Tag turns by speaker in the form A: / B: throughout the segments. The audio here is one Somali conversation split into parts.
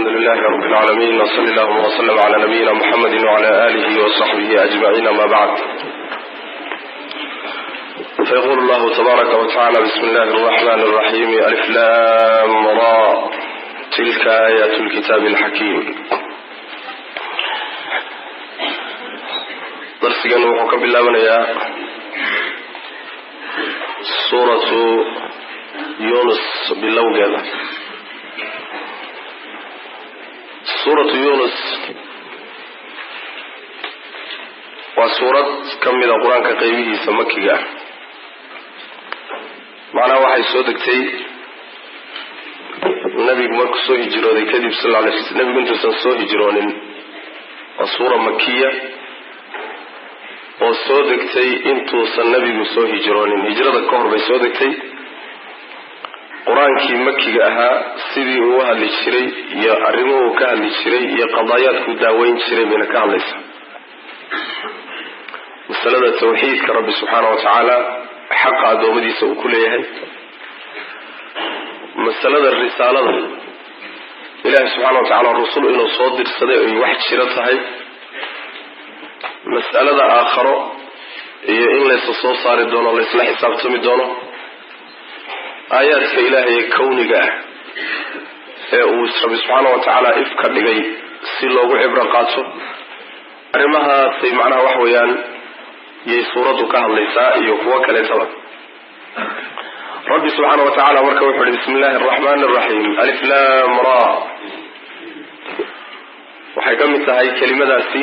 A: الحمد لله رب العالمين وصلى الله وسلم على نبينا محمد وعلى آله وصحبه أجمعين ما بعد. فيقول الله تبارك وتعالى بسم الله الرحمن الرحيم ألف لام را تلك آيات الكتاب الحكيم. درسنا وحكى بالله ونيا سورة يونس باللوجة. سورة يونس وسورة كم من القرآن كقيمه سمكية معناه واحد سودكتي النبي مركز سوه هجرون كذب صلى الله عليه وسلم. النبي كنت سنسوه هجرون وسورة مكية وسودكتي انتو سنبي سوه هجرون هجرة الكهر بسودكتي qur-aankii makiga ahaa sidii uu hadli jiray iyo arrimuhu ka hadli jiray iyo qadaayaadku daaweyn jiray bayna ka hadlaysaa. masalada tawxiidka rabbi subxaanahu wa tacaala xaqa addoommadiisa uu ku leeyahay, masalada risaalada ilaahi subxaana wa tacaala rusul inuu soo dirsaday ay wax jiro tahay, mas'alada aakharo iyo in laysa soo saari doono laysla xisaabtami doono, aayaadka ilaahay kowniga ah ee uu rabbi subxaana wa tacaala ifka dhigay si loogu cibro qaato, arrimahaasay macnaha wax weeyaan yay suuraddu ka hadlaysaa iyo kuwo kaleetaba. rabbi subxaana wa tacaala marka wuxuu yihi bismi illaahi araxmaani araxiim alif laam ra. waxay ka mid tahay kelimadaasi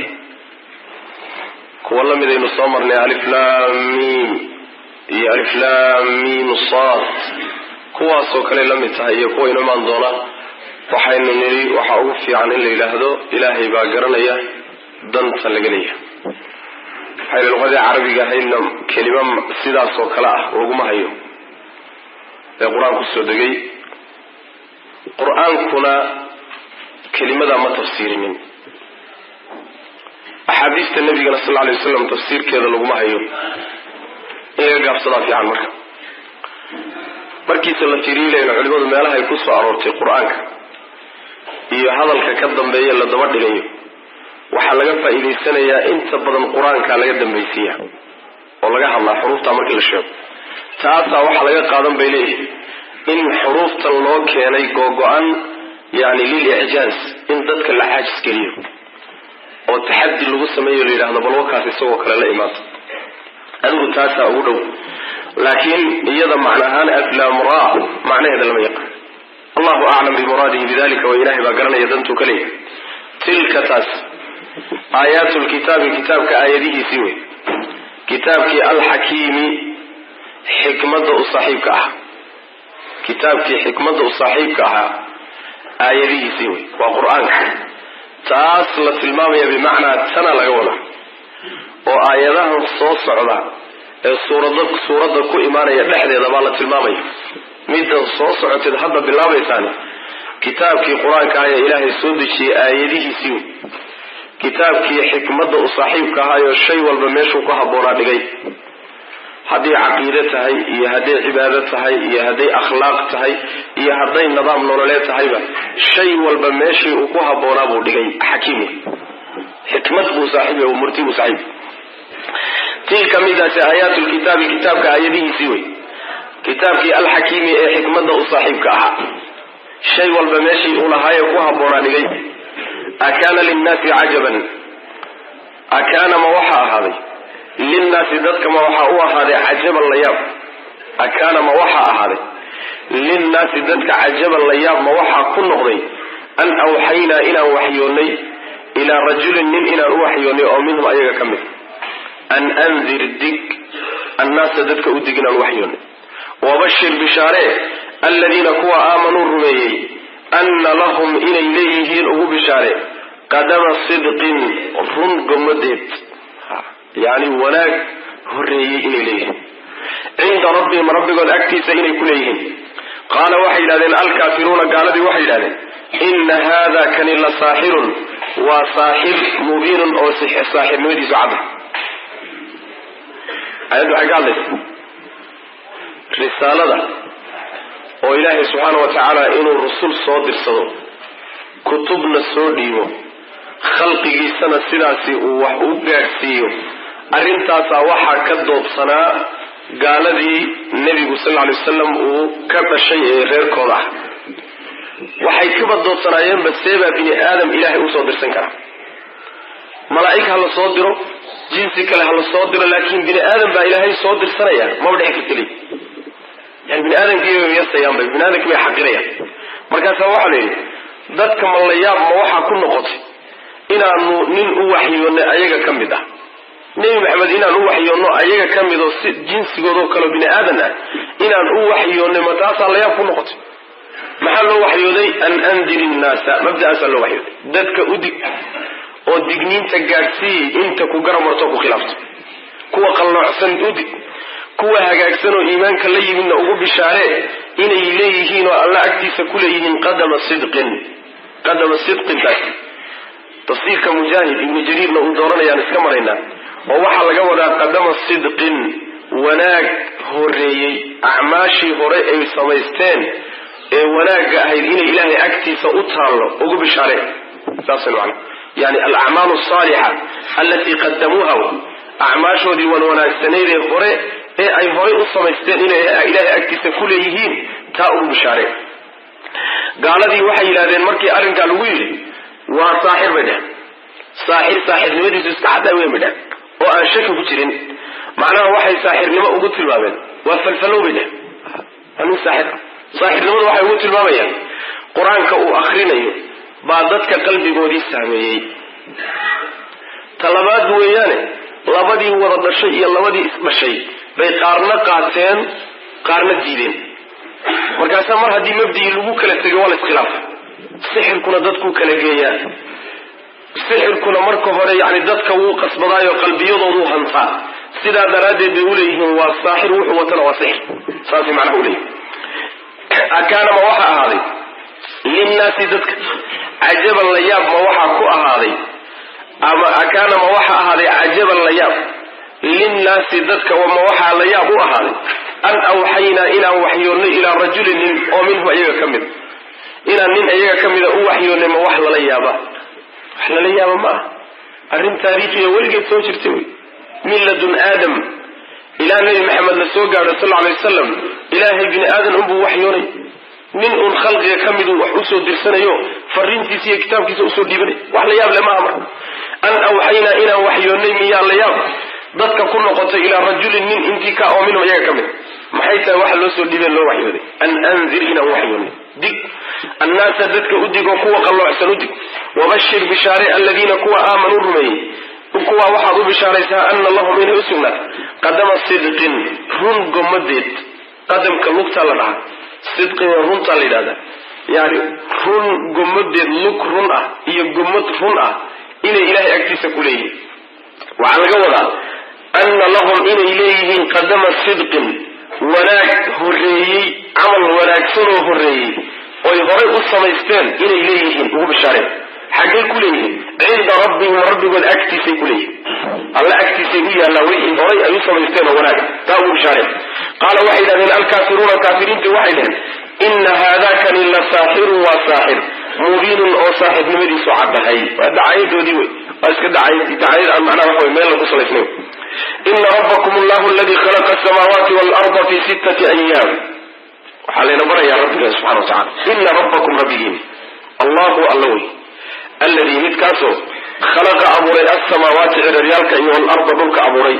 A: kuwa lamid aynu soo marnay alif laam miim iyo alif laam miim saad, kuwaasoo kale la mid tahay iyo kuwa inu imaan doona. waxaynu nidhi waxaa ugu fiican in la yidhaahdo ilaahay baa garanaya danta laga leeyahay. waxayna luqadii carabiga ahaydna kelimo sidaasoo kale ah laguma hayo ee qur-aanku soo degay. qur-aankuna kelimadaa ma tafsiirinin, axaadiista nabigana sal lla alay wasalam tafsiirkeeda laguma hayo. in laga gaabsadaa fiican markiisa la tiriilayna culimadu meelaha ay ku soo aroortay qur-aanka iyo hadalka ka dambeeya la daba dhigayo waxaa laga faa'iidaysanayaa inta badan qur-aanka laga dambaysiiya oo laga hadlaa xuruufta markii la sheego. taasaa waxaa laga qaadan bay leeyihin in xuruuftan loo keenay googo-an yani lilicjaaz, in dadka la caajis geliyo oo taxaddi lagu sameeyo la yidhahdo bal wakaas isagoo kale la imaado. adigu taasaa ugu dhow, laakiin iyada macnahaan aflaam ra macnaheeda lama yaqaan. allahu aclam bimuraadihi bidalika, wa ilahay baa garanaya dantuu ka leeyahay. tilka taas aayaatu lkitaabi, kitaabka aayadihiisii wey, kitaabkii alxakiimi xikmadda u saaxiibka ah, kitaabkii xikmadda u saaxiibka ahaa aayadihiisii wey, waa qur-aanka. taas la tilmaamaya bimacnaa tana laga wada oo aayadahan soo socda ee suuradda ku imaanaya dhexdeeda baa la tilmaamaya. middan soo socoteed hadda bilaabaysaani kitaabkii qur-aanka ah ee ilaahay soo dejiyey aayadihiisii wey, kitaabkii xikmadda u saaxiibka ahaayo shay walba meeshuu ku habboonaa dhigay. hadday caqiide tahay iyo hadday cibaado tahay iyo hadday akhlaaq tahay iyo hadday nidaam nololeed tahayba, shay walba meeshii uu ku habboonaa buu dhigay. xakiim xikmad buu saaxiib oo murti buu saaxiib. tilka midaasi aayaatu lkitaabi, kitaabka aayadihiisii wey, kitaabkii alxakiimi ee xikmadda u saaxiibka ahaa, shay walba meeshii uu lahaaye ku habboonaa dhigay. akaana linnaasi cajaban, akaana ma waxaa ahaaday linnaasi dadka ma waxaa u ahaaday cajaban la yaab. akaana ma waxaa ahaaday linnaasi dadka cajaban la yaab ma waxaa ku noqday an awxaynaa inaan waxyoonnay ilaa rajulin nin inaan u waxyoonnay oo minhum ayaga ka mid, an andir dig annaasa dadka u dig inaan u waxyoonnay. wabashir bishaaree aladiina kuwa aamanuu rumeeyey anna lahum inay leeyihiin ugu bishaare qadama sidqin run gomadeed, yani wanaag horeeyey inay leeyihiin, cinda rabbihim rabbigood agtiisa inay ku leeyihiin. qaala waxay yidhahdeen alkaafiruuna gaaladii waxay yidhahdeen ina haada kani la saaxirun, waa saaxir mubiinun oo saaxirnimadiisu cadda. ayaddu waxay ka hadlaysa risaalada oo ilaahay subxaana wa tacaala inuu rusul soo dirsado kutubna soo dhiibo khalqigiisana sidaasi uu wax u gaadhsiiyo arrintaasaa waxaa ka doobsanaa gaaladii nebigu sal lla alay wasalam uu ka dhashay ee reerkooda ah. waxay kaba doobsanaayeenba seebaa bini aadam ilaahay usoo dirsan karaa. malaa'ig ha la soo diro, jinsi kale ha la soo diro, laakiin bini aadam baa ilaahay soo dirsanaya maba dhici kartali. yani bini aadamkiibay yasayaanba, bini aadamkii bay xaqirayaan. markaasaa waxaa la yidhi dadka malayaab ma waxaa ku noqotay inaanu nin u waxyoonay ayaga ka mid ah, nebi maxamed inaan u waxyoonno ayaga ka mid oo si jinsigoodoo kaleo bini aadan ah inaan u waxyoonnay ma taasaa layaab ku noqotay. maxaa loo waxyooday? an andiri innaasa, mabda'aasaa loo waxyooday. dadka udig oo digniinta gaadhsiiyey inta ku garamarto ku khilaafto, kuwa qalloocsan udig, kuwa hagaagsan oo iimaanka la yimidna ugu bishaaree inay leeyihiin oo alla agtiisa ku leeyihiin qadama sidqin. qadama sidqintaas tafsiirka mujaahid ibnu jariirna uu dooranayaan iska maraynaa, oo waxaa laga wadaa qadama sidqin, wanaag horeeyey, acmaashii hore ay samaysteen ee wanaagga ahayd inay ilaahay agtiisa u taallo ugu bishaareen. saasay macna yani alacmaalu asaalixa allatii qadamuuha, acmaashoodii wan wanaagsanayd ee hore ee ay horay u samaysteen inay ilaahay agtiisa ku leeyihiin taa ugu bishaareen. gaaladii waxay yidhahdeen markii arrinkaa lagu yidhi waa saaxir bay dheheen. saaxirnimadiisu iska caddaa weyn bay dheheen oo aan shaki ku jirin. macnaha waxay saaxirnimo ugu tilmaameen waa falfallow bay dheheen. waa nin saaxir ah. saaxirnimadu waxay ugu tilmaamayaan qur-aanka uu akrinayo baa dadka qalbigoodii saameeyey. talabaad weeyaane labadii wada dhashay iyo labadii isdhashay bay qaarna qaateen qaarna diideen. markaasaa mar haddii mabdii lagu kala tegay waa la iskhilaaf. sixirkuna dadkuu kala geeyaa. sixirkuna marka hore yani dadka wuu qasbadaayo qalbiyadooduu hantaa. sidaa daraaddeed bay uleeyihiin waa saaxir, wuxuu watana waa sixir. saasay macnaha uleeyihin. akaana ma waxa ahaaday linnaasi dadka cajaban la yaab ma waxaa ku ahaaday, ama akaana ma waxa ahaaday cajaban la yaab linnaasi dadka ma waxaa la yaab u ahaaday an awxaynaa inaan waxyoonnay ilaa rajulin nin oo minhu ayaga ka mid, inaan nin ayaga ka mida u waxyoonnay ma wax lala yaaba? wax lala yaaba ma aha. arrin taariikhiya weligeed soo jirtay wey. min ladun aadam ilaa nebi maxamed la soo gaadho sal alay wasalam ilaahay bini aadan unbuu waxyoonay. nin uun khalqiga ka miduu wax usoo dirsanayo fariintiisa iyo kitaabkiisa usoo dhiibanay. wax la yaab le maaha marka. an awxaynaa inaan waxyoonnay miyaa la yaab dadka ku noqotay ilaa rajulin nin intii ka oo minhum iyaga ka mid. maxay tahay waxa loo soo dhiibeen loo waxyooday? an anzir inaan waxyoonnay. dig annaasa dadka u dig oo kuwa qalloocsan u dig. wabashir bishaare aladiina kuwa aamanuu rumeeyey, kuwa waxaad u bishaaraysaa ana lahum inay u sugnaat qadama sidqin, run gomadeed. qadamka lugtaa la dhahaa, sidqina runtaa la yidhahdaa. yani run gomadeed, lug run ah iyo gomad run ah inay ilaahay agtiisa ku leeyihiin. waxaa laga wadaa ana lahum inay leeyihiin qadama sidqin, wanaag horeeyey, camal wanaagsanoo horeeyey oy horay u samaysteen inay leeyihiin ugu bishaareen. xaggay ku leeyihiin? cinda rabbihim, rabbigood agtiisay ku leeyihiin. alla agtiisay u yaallaan wixii horay ay u samaysteen oo wanaag, taa ugu bishaareen. qaala waxay yidhahdeen alkaafiruuna, kaafiriinta waxay dhaheen ina haadakani la saaxirun, waa saaxir mubiinun oo saaxirnimadiisu caddahay. waa dacaayadoodii wey, waa iska dacaayad aan macnaha waxa wey meel lagu salaysnay. ina rabbakum allahu aladii khalaqa asamaawaati waalarda fi 6 ayaam. waxaa layna barayaa rabbiga subxana wa tacala. ina rabbakum rabbigiin allahu alla wey, alladii midkaasoo khalaqa abuuray alsamaawaati ciraryaalka iyo waalarda dhulka abuuray,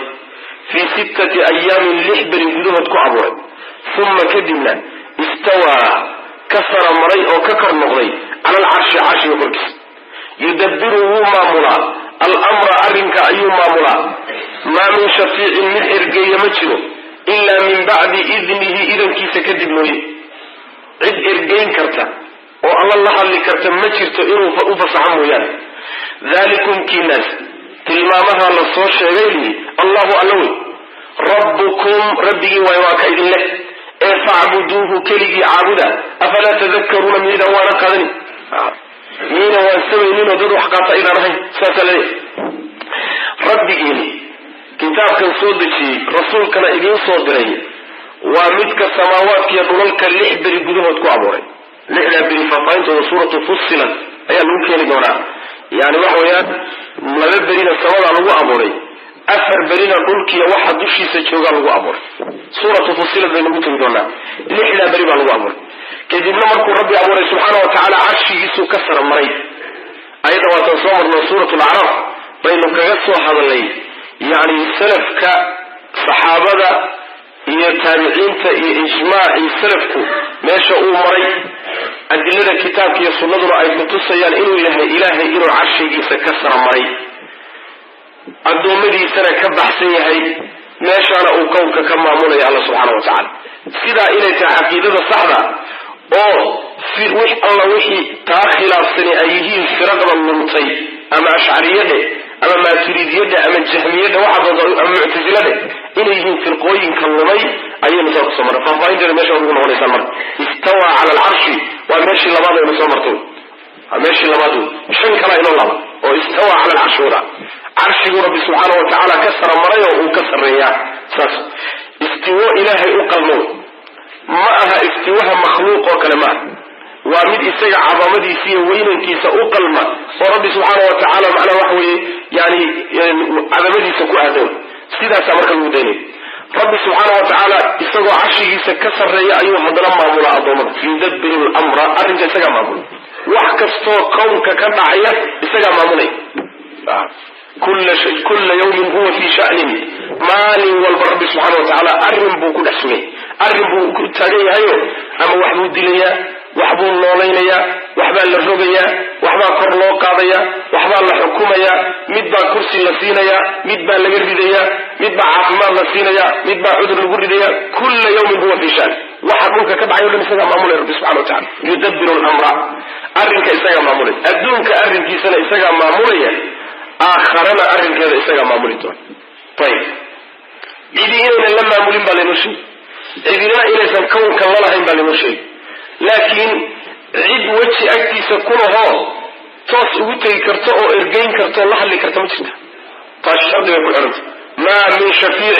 A: fii 6 ayaamin 6 beri gudahood ku abuuray. uma kadibna istawaa ka sara maray oo ka kor noqday cala alcarshi, carshiga korkiisa. yudabbiru wuu maamulaa alamra, arrinka ayuu maamulaa. maa min shafiicin mid ergeeya ma jiro ilaa min bacdi idnihi, idankiisa kadib mooye. cid ergeyn karta oo alla la hadli karta ma jirto inuu u fasaxo mooyaane. dalikum kiinaas tilmaamaha la soo sheegay lihi allahu alla wey, rabbukum rabbigii waay, waa ka idin leh ee facbuduuhu keligii caabuda. afalaa tadakaruuna miydaan waana qaadani? miyayna waan samayninoo dad wax qaata idaan ahayn? saasa laleey. rabbigiini kitaabkan soo dejiyey, rasuulkana idiin soo diray, waa midka samaawaadkiiyo dhulalka 6 beri gudahood ku abuuray. 6daa beri faahfaahintooda suuratu fussilat ayaa lagu keeni doonaa yani waxa weeyaan 2 berina samada lagu abuuray 4 berina dhulkiiya waxa dushiisa jooga lagu abuuray suuratu fusilat bay lagu tagi doonaa 6 beri baa lagu abuuray kadibna markuu rabbi abuuray subxaanahu wa tacaala carshigiisuu ka sarmaray ayada waatan soo marnay suuratu al-A'raf baynu kaga soo hadalnay yani salafka saxaabada iyo taabiciinta iyo ijmaaci salafku meesha uu maray adillada kitaabka iyo sunnaduna ay ku tusayaan inuu yahay ilaahay inuu carshigiisa ka sarmaray adoomadiisana ka baxsan yahay meeshana uu kownka ka maamulaya Allah subhanahu wa ta'ala sida inay tahay aqeedada saxda oo fi wix alla wixii taa khilaafsani ay yihiin firaqada luntay ama ash'ariyada ama maaturidiyada ama jahmiyada waxa badan ama mu'tazilada inay yihiin firqooyinka lumay ayaynu soo marnay faafaynta meesha ugu noqonaysa mar istawa ala al-arshi wa meeshi labaad aynu soo martay meeshi labaad shan kala inoo laba oo istawa ala al-arshi wada arshigu rabbi subhanahu wa ta'ala ka sarmaray oo uu ka sareeya saas istiwa ilaahay u qalmo ma aha istiwaha makhluuq oo kale ma waa mid isaga cadamadiisa iyo weynankiisa u qalma oo rabbi subhanahu wa ta'ala macna wax weeye yani cadamadiisa ku aadan sidaas marka lagu daynay rabbi subhanahu wa ta'ala isagoo carshigiisa ka sareeya ayuu hadana maamula adoomada yudabbiru al-amra arrinta isaga maamula wax kasto qownka ka dhacaya isaga maamulay كل يوم هو في شأن مال والرب سبحانه وتعالى أرنبو كل اسمه أرنبو تاجي هيو أما وحبو دليا وحبو نولينيا وحبا للرقيا وحبا قرلو قاضيا وحبا لحكوميا مدبا كرسي لسينيا مدبا لقرديا مدبا عافمان لسينيا مدبا عذر لقرديا كل يوم هو في شأن وحبوك كبعي ولم يسجى معمولي رب سبحانه وتعالى يدبر الأمر أرنك إسجى معمولي أدونك أرنك إسجى معمولي آخرنا أرن كذا إسقى معمولين طيب إذا لما معمولين بالنشي إذا سنكون كالله بالنشي لكن عد وجه أكتي سكونه توس وتي كرتو أو إرجين كرتو الله اللي كرتو مجد فالشرط يقول أرد ما من شفيع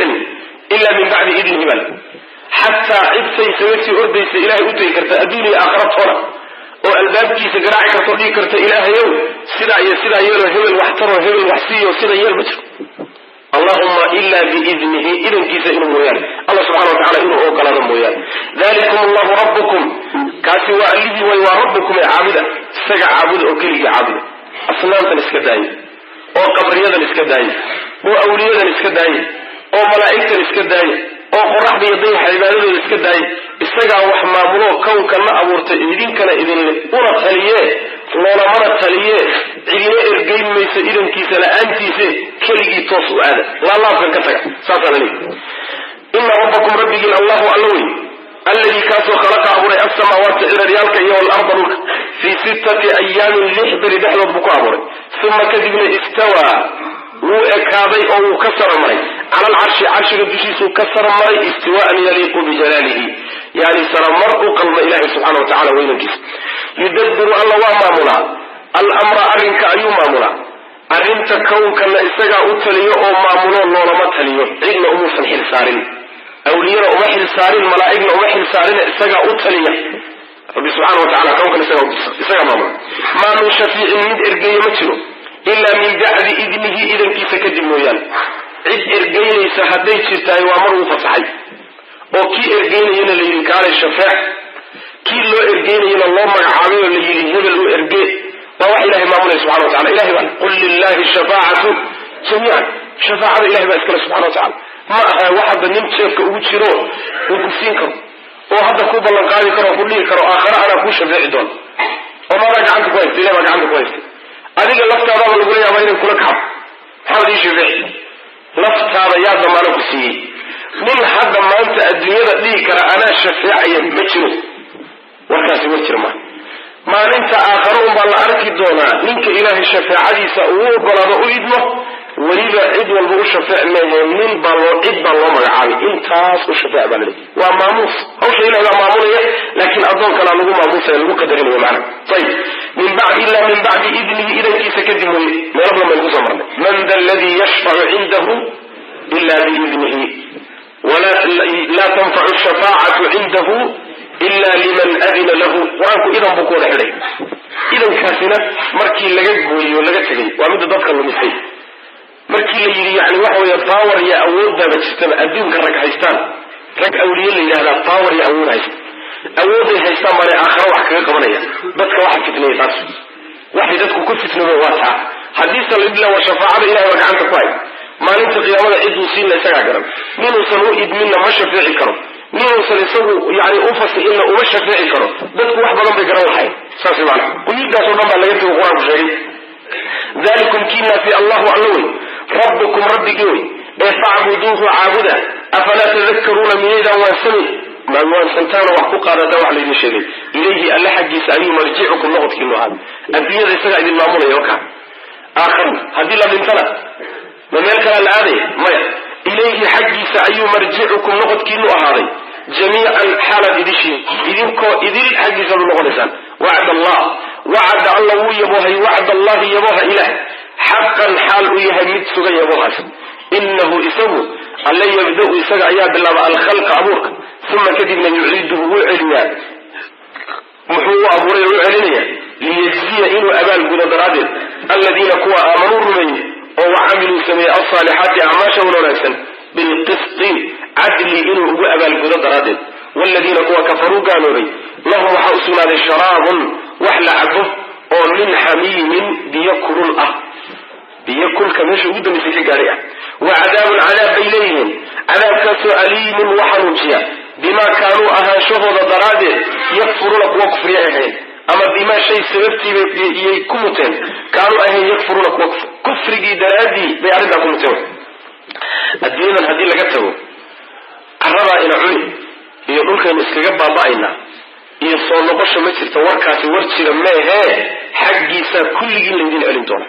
A: إلا من بعد إذن بل حتى عد سيسويتي أردي سإله وتي كرتو أدوني آخرت هنا oo albaabkiisa garaaci karto dhigi karta ilaahayow sida yeelo hebel waxtaro hebel waxsiiyo sida yeel ma jiro allahumma illa biidnihi idankiisa inuu mooyaan allah subhanahu wa ta'ala inuu ogolaado mooyaan dhalikum allahu rabbukum kaasi waa alladhi wa rabbukum aabida isaga aabuda oo kaliya aabuda asnaamtan iska daayay oo qabriyadan iska daayay oo awliyadan iska daayay oo malaa'iktan iska daayay oo qoraxda iyo dayaxa cibaadadooda iska daayay isaga wax maamulo kownka la abuurtay idinkana idin leh una taliye loola mana taliye cidina ergeyn maysa idankiisa la'aantiisa keligii toos u aada la laafkan ka taga saasana leeyahay inna rabbakum rabbigil allahu allawi alladhi kaasoo khalaqa abuuray as-samaawaati cilaryaalka iyo wal-arda dhulka fii 6 ayaamin 6 beri dhexdood buu ku abuuray uma kadibna istawaa wuu ekaaday oo wuu ka sarmaray cala alcarshi carshiga dushiisuu ka sarmaray istiwaa'an yaliiqu bijalaalihi yani saramar u qalma ilaahay subxaana wa tacala weynankiisa yudabbiru alla waa maamulaa al-amra arrinka ayuu maamulaa arrinta kownkana isagaa u taliyo oo maamulo loolama taliyo cidna umuusan xil saarin awliyana uma xil saarin malaa'igna uma xil saarina isagaa u taliya rabbi subxaana wa tacala kownkana isagaa maamula maa min shafiicin mid ergeeye ma jiro إلا من بعد إذنه إذن كيس كدب مويان عد إرقينيس هدي تشرتاي وامر وفصحي وكي إرقينيين اللي يلقال الشفاع كي لو إرقينيين الله مقعامين اللي يلهب له إرقين ووحي إلهي ماموله سبحانه وتعالى إلهي بقى قل لله الشفاعة جميعا شفاعة إلهي بقى اسكاله سبحانه وتعالى ما واحد نمت شيفك وجيروه وكسينكم وهذا كوبا لنقالي كرو كلي كرو آخر أنا كو شفاعي دون وما راجع عندك كويس إلا راجع عندك كويس adiga laftaada lagu leeyahay inuu kula kaco xawdi shafiici laftaada yaa damaano ku siiyay min hadda maanta adduunyada dhigi kara ana shafiiciya ma jiro warkaasi ma jiro maalinta aakhiro baa la arki doonaa ninka ilaahay shafaacadiisa uu ogolaado u idmo waliba cid walba u shafaac leeyahay nin baa loo magacaabay intaas u shafaac baa leeyahay waa maamuus hawsha ilaahay baa maamulaya laakiin adoonka lagu maamuusay lagu qadarinayo macna طيب من بعد إلا من بعد إذنه إذن كيس كدمه مرضى من قصة مرضى من ذا الذي يشفع عنده إلا بإذنه ولا لا تنفع الشفاعة عنده إلا لمن أذن له وعنك إذن بكون عليه idan kaasina markii laga gooyo laga tagay waa mid dadka lumisay markii la yiri yani waxa weeye power ya awoodda jirta adduunka rag haystaan rag awliye la yiraahdo power ya awoodda haystaan mare aakhira wax kaga qabanaya dadka waxa fitnay taas waxay dadku ku fitnooba waa taa hadii sallallahu alayhi wa shafaa'ada ilaahay gacanta ku hay maalinta qiyaamada ciduu siin la isaga garan minuusan u idminna ma shafeeci karo minuusan isagu yani u fasixinna uma shafeeci karo dadku wax badan bay garan lahayn saasi macna kuyidaas oo dhan baa laga tago quraanku sheegay dalikum kina fi allahu allawi rabbukum rabbigiwi fa'buduhu aabuda afala tadhakkaruna miyada wa sami ma huwa santana wax ku qaadada wax leedin sheegay ilayhi alla xaqiisa ayuu marji'ukum noqodkiinu aad adiyada isaga idin maamulaya waka aakhir hadii la dhintana ma meel kale la aaday maya ilayhi xaqiisa ayuu marji'ukum noqodkiinu ahaaday jamii'an xaalad idinko idil xaqiisa noqonaysan wa'd allah wa'd allah yabahi wa'd allah yabaha ilah haqqan xaal u yahay mid sugan yabahaas innahu isagu alla yabda'u isaga ayaa bilaaba al-khalqa abuurka thumma kadibna yu'iduhu wa'iliya muxuu abuuray wa'ilina liyajziya inuu abaal guda daraadid alladina kuwa aamanu rumayni oo wa'amilu sameeya as-salihati a'maasha wanaagsan bil qist adli inuu ugu abaal guda daraadid walladina kuwa kafaru gaaloobay lahum hawsuna sharabun wahla abu oo min hamimin biyakulul biyakul kameesha ugu dambeysay ka gaariya wa adabun ala baylihim adabkasu alimun wa harujiya bima kanu ahashahooda daraadid yakfuruna kuwa kufriyahayn ama bima shay sababtii ay ku muteen kanu ahayn yakfuruna kuwa kufrigi daraadi bay arrinta ku muteen adduunyadan hadii laga tago carrada ila cuni iyo dhulkan iskaga baaba'ayna iyo soo noqosho ma jirto warkaasi war jira meehe xaqiisa kulligii la idin celin doono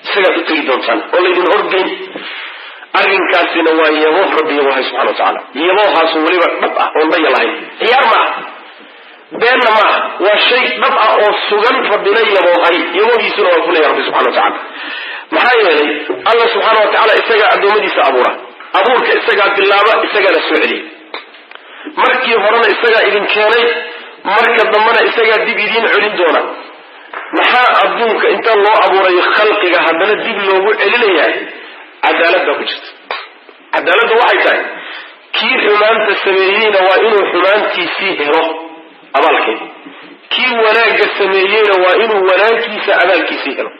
A: isaga u tagi doontaan oo la idin horgeyn arrinkaasina waa yabo rabbi subhanahu wa ta'ala yabohaas waliba dhab ah oo bay lahayn ciyaar ma beenna ma waa shay dhab ah oo sugan rabbina yabohiisuna waa fulay rabbi subhanahu wa ta'ala maxaa yeelay allah subhanahu wa ta'ala isaga adoomadiisa abuurka isaga bilaaba isaga la soo celiy markii horena isaga idin keenay marka dambana isaga dib idin celin doona maxaa adduunka inta loo abuuray khalqiga hadana dib loogu celinayaa cadaaladda ku jirta cadaaladdu waxay tahay kii xumaanta sameeyeyna waa inuu xumaantiisii helo abaalkeeda kii wanaagga sameeyeyna waa inuu wanaagkiisa abaalkiisii helo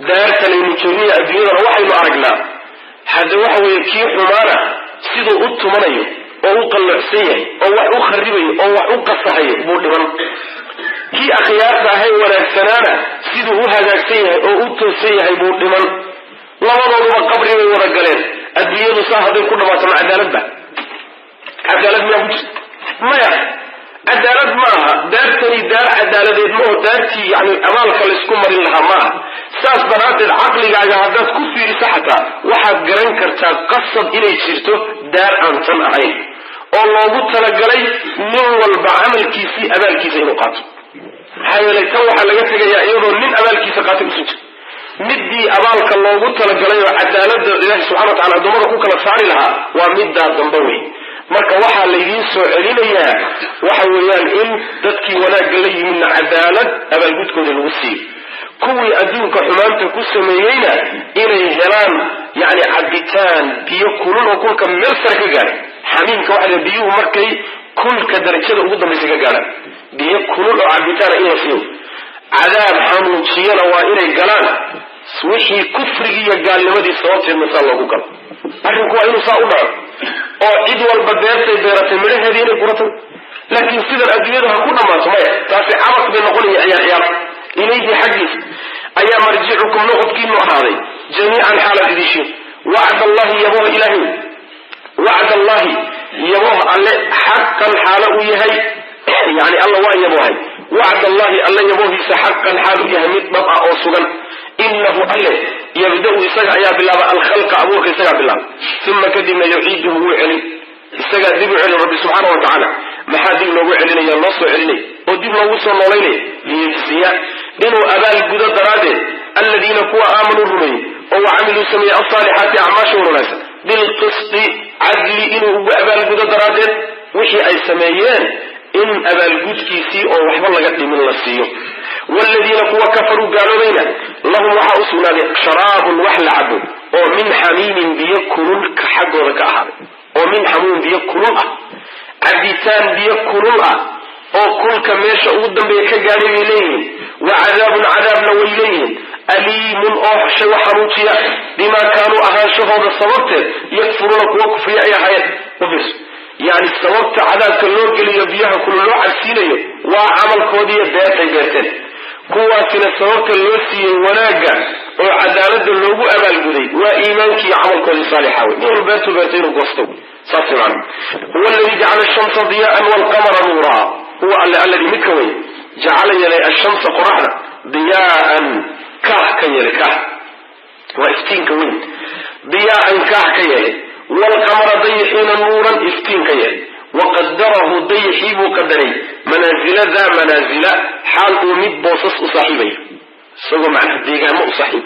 A: daartanaynu joogiya adduunyadana waxaynu aragnaa hadda waxa weeye kii xumaana siduu u tumanayo oo u qalloocsan yahay oo wax u kharibayo oo wax u qasahayo buu dhiban kii akhyaarta ahay wanaagsanaana siduu u hagaagsan yahay oo u toosan yahay buu dhiman labadooduba qabri bay wada galeen adduunyadu saa hadday ku dhamaato ma cadaaladba cadaalad miyaa ku jirta maya cadaalad ma aha daartani daar cadaaladeed ma oo daartii yani abaalka laysku marin lahaa ma aha saas daraaddeed caqligaaga haddaad ku fiiriso xataa waxaad garan kartaa qasab inay jirto daar aan tan ahayn oo loogu talagalay nin walba camalkiisii abaalkiisa inuu qaato maxaa yeelay tan waxaa laga tegayaa iyadoo nin abaalkiisa qaatay usan jir middii abaalka loogu talagalay oo cadaaladda ilaahi subxana wa tacala addoommada ku kala saari lahaa waa middaa dambe wey marka waxaa laydiin soo celinayaa waxa weeyaan in dadkii wanaagga la yimidna cadaalad abaalgudkooda lagu siiyo kuwii adduunka xumaanta ku sameeyeyna inay helaan yani cabitaan biyo kulul oo kulka meel sare ka gaadhay xamiimka waxa la biyuhu markay kulka darajada ugu dambaysa ka gaadhaan biyo kulul oo cabitaana in la siiyo cadaab xanuujiyana waa inay galaan wixii kufrigii iyo gaalnimadii sababteedna saa loogu galo arrinku waa inuu saa u dhaco oo cid walba beertay beeratay midhaheedii inay guratay laakiin sidan adduunyada ha ku dhammaato maya taasi cabas bay noqonaya ciyaar ilayhi xaggiisa ayaa marjicukum noqodkiinu ahaaday jamiican xaalad idishin wacd allahi yaboha ilaahay wacd allahi yaboha alle xaqan xaalo uu yahay yani alla waa yabohay wacd allahi alle yabohiisa xaqan xaal u yahay mid dhab ah oo sugan inahu alle yabda'u isaga ayaa bilaaba alkhalqa abuurka isagaa bilaaba uma kadibna yuciiduhu wuu celin isagaa dib u celin rabbi subxaana wa tacaala maxaa dib loogu celinaya loo soo celinaya oo dib loogu soo noolaynaya liyajziya inuu abaal gudo daraaddeed aladiina kuwa aamanuu rumeeyey oo wacamiluu sameeyey alsaalixaati acmaasha wanaagsan bilqisti cadli inuu ugu abaalgudo daraaddeed wixii ay sameeyeen in abaalgudkiisii oo waxba laga dhimin la siiyo والذين كوا كفروا قالوا بينا لهم وحاوسنا شراب وحلعب ومن حميم بيكلون كحق وركاها ومن حموم بيكلون عبيتان بيكلون وكل كميش أودن بيكجاري إليه وعذاب نويليه أليم أوحش وحروتيا بما كانوا أهانشوا هذا الصوت يكفرون وكفر أي حياة وبس يعني الصوت عذاب كاللوج اللي يبيعه كل نوع السينية وعمل كودية بيتين كواسنا الصوت اللوسي وناقة وعدالة اللوغو أبا القدي وإيمانك عمل كودي صالحاوي نور بيتين وقصتو صافي هو الذي جعل الشمس ضياء والقمر نورا هو الذي مكوي جعل يلي الشمس قرحنا ضياء كاه كيلي كاه وافتين كوين ضياء كاه كيلي والقمر ضيحين نورا افتين كيلي وقدره ضيحي وقدري منازل ذا منازل حال أميد بوصص صاحبي سوى معنى ديقام صاحب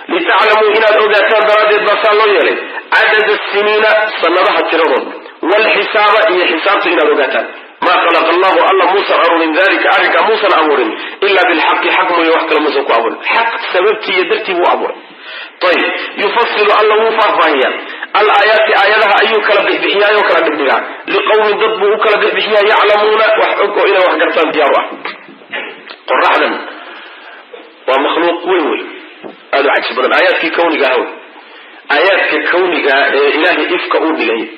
A: لتعلموا إن الأوداتان درادة بصالو يلي عدد السنين صنرها الترغب والحساب هي حسابة إن الأوداتان ما خلق الله موسى أمر من ذلك أرك موسى الأمر إلا بالحق حكم يوحك الموسى أمر حق سببتي يدرتي وأمر طيب يفصل الله فهي الآيات آياتها أيوك لبحيا أيوك لبحيا لقوم ضبوك لبحيا يعلمون وحقوا إلى وحقرتان دياروا قرحنا ومخلوق ويول هذا عجب الآيات في كونك هاو آيات ككونك إلهي إفكأون إليه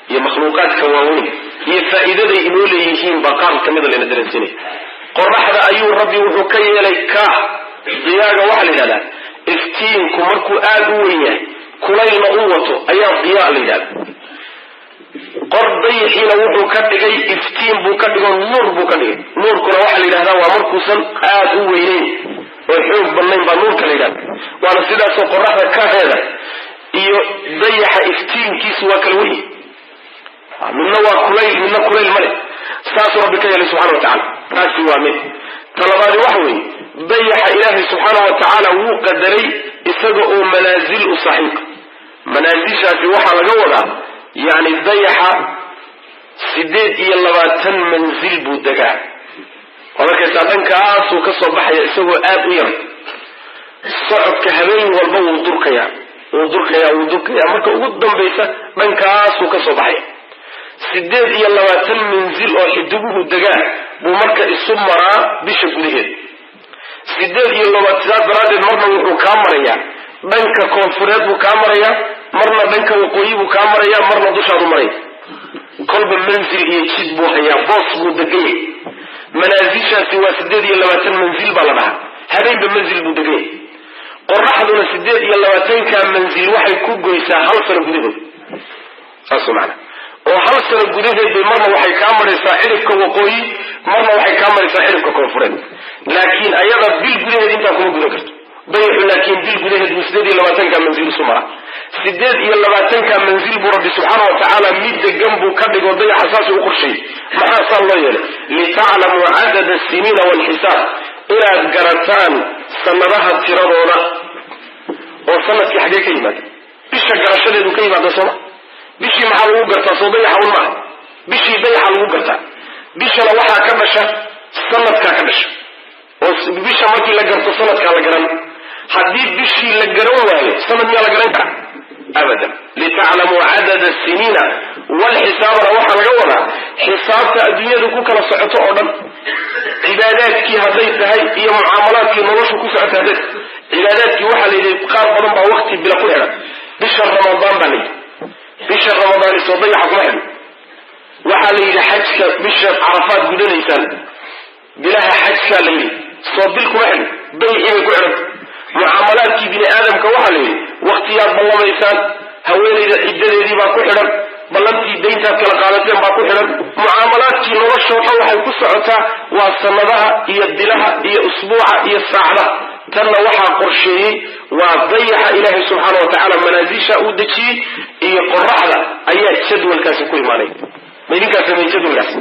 A: هي مخلوقات كواوين هي فائدة إنو ليهين بقام كمدة لندرسيني قرحنا أيو ربي وحكي إليك ضياغ وحل هذا افتين كمركو آدوية كلين قوته أيام ضياء لله قرضي حين وحو كدقي افتين بو كدقي نور بو كدقي نور كنا وحل هذا ومركوسا آدوية ويحوف بالنين بنور كليلا وانا سيدا سو قرحنا كهذا iyo dayaxa iftiinkiisu waa kala weyn minna waa kulayl minna kulayl male saas rabbika ya subhanahu wa ta'ala taasi waa mid talabaadi waxa weey dayaxa ilaahi subhanahu wa ta'ala wuu qadaray isaga oo manazil u saaxiib manazishaasi waxa laga wadaa yani dayaxa 28 manzil buu dagaa walka sadankaas uu ka soo baxay isagoo aad u yar socodka habeen walba wuu durkaya marka ugu dambaysa dhankaasuu ka soo baxay 28 manzil oo xidibuhu degaan buu marka isu maraa bisha gudaheed 28 daraadeed marna wuxuu kaa marayaa dhanka koonfureed buu kaa marayaa marna dhanka waqooyi buu kaa marayaa marna dushaadu maraya kolba manzil iyo jid buu hayaa boos buu degayay manaasishaasi waa 28 manzil baa la dhahaa habeenba manzil buu degayay qoraxduna 28 manzil waxay ku goysaa hal sano gudaheed saas macna oo hal sano gudaheed marna waxay ka maraysaa cirifka waqooyi marna waxay ka maraysaa cirifka koonfureed laakiin ayada bil gudaheed inta kuma gudan karto bay'u laakiin bil gudaheed 28 manzil sumara 28 manzil buu rabbi subhanahu wa ta'ala mid degan buu ka dhigo dayaxa saas u qorshay maxaa soo loo yeelay li ta'lamu 'adad as-sinin wal hisab ila garataan sanadaha tiradooda oo sanadkii xagee ka yimaada bisha garashadeedu ka yimaada soma bishii maxaa lagu gartaa soo dayaxa un maaha bishii dayaxa lagu gartaa bishana waxaa ka dhasha sanadkaa ka dhasha oo bisha markii la garto sanadkaa la garan haddii bishii la garan waayo sanad miyaa la garan karaa abadan litaclamuu cadada asiniina walxisaabana waxaa laga wadaa xisaabta adduunyadu ku kala socoto oo dhan cibaadaadkii hadday tahay iyo mucaamalaadkii noloshu ku socota hadday cibaadaadkii waxaa la yidhi qaar badan baa waqti bila ku xidhan bisha ramadaan baa la yidhi bisha ramadaan isoo dayaxa kuma xidhan waxaa la yidhi xajka bisha carafaad gudanaysaan bilaha xajkaa la yidhi soo bil kuma xidhan bayxibay ku xidhan mucaamalaadkii bini aadamka waxaa la yidhi waqtiyaad ballamaysaan haweenayda ciddadeedii baa ku xidhan ballantii dayntaad kala qaadateen baa ku xidhan mucaamalaadkii noloshoo dhan waxay ku socotaa waa sanadaha iyo bilaha iyo usbuuca iyo saacadaha tanna waxaa qorsheeyey waa dayaxa ilaahay subxaana wa tacaala manaasisha uu dejiyey iyo qoraxda ayaa jadwalkaasi ku imaanay ma idinkaa samey jadwalkaas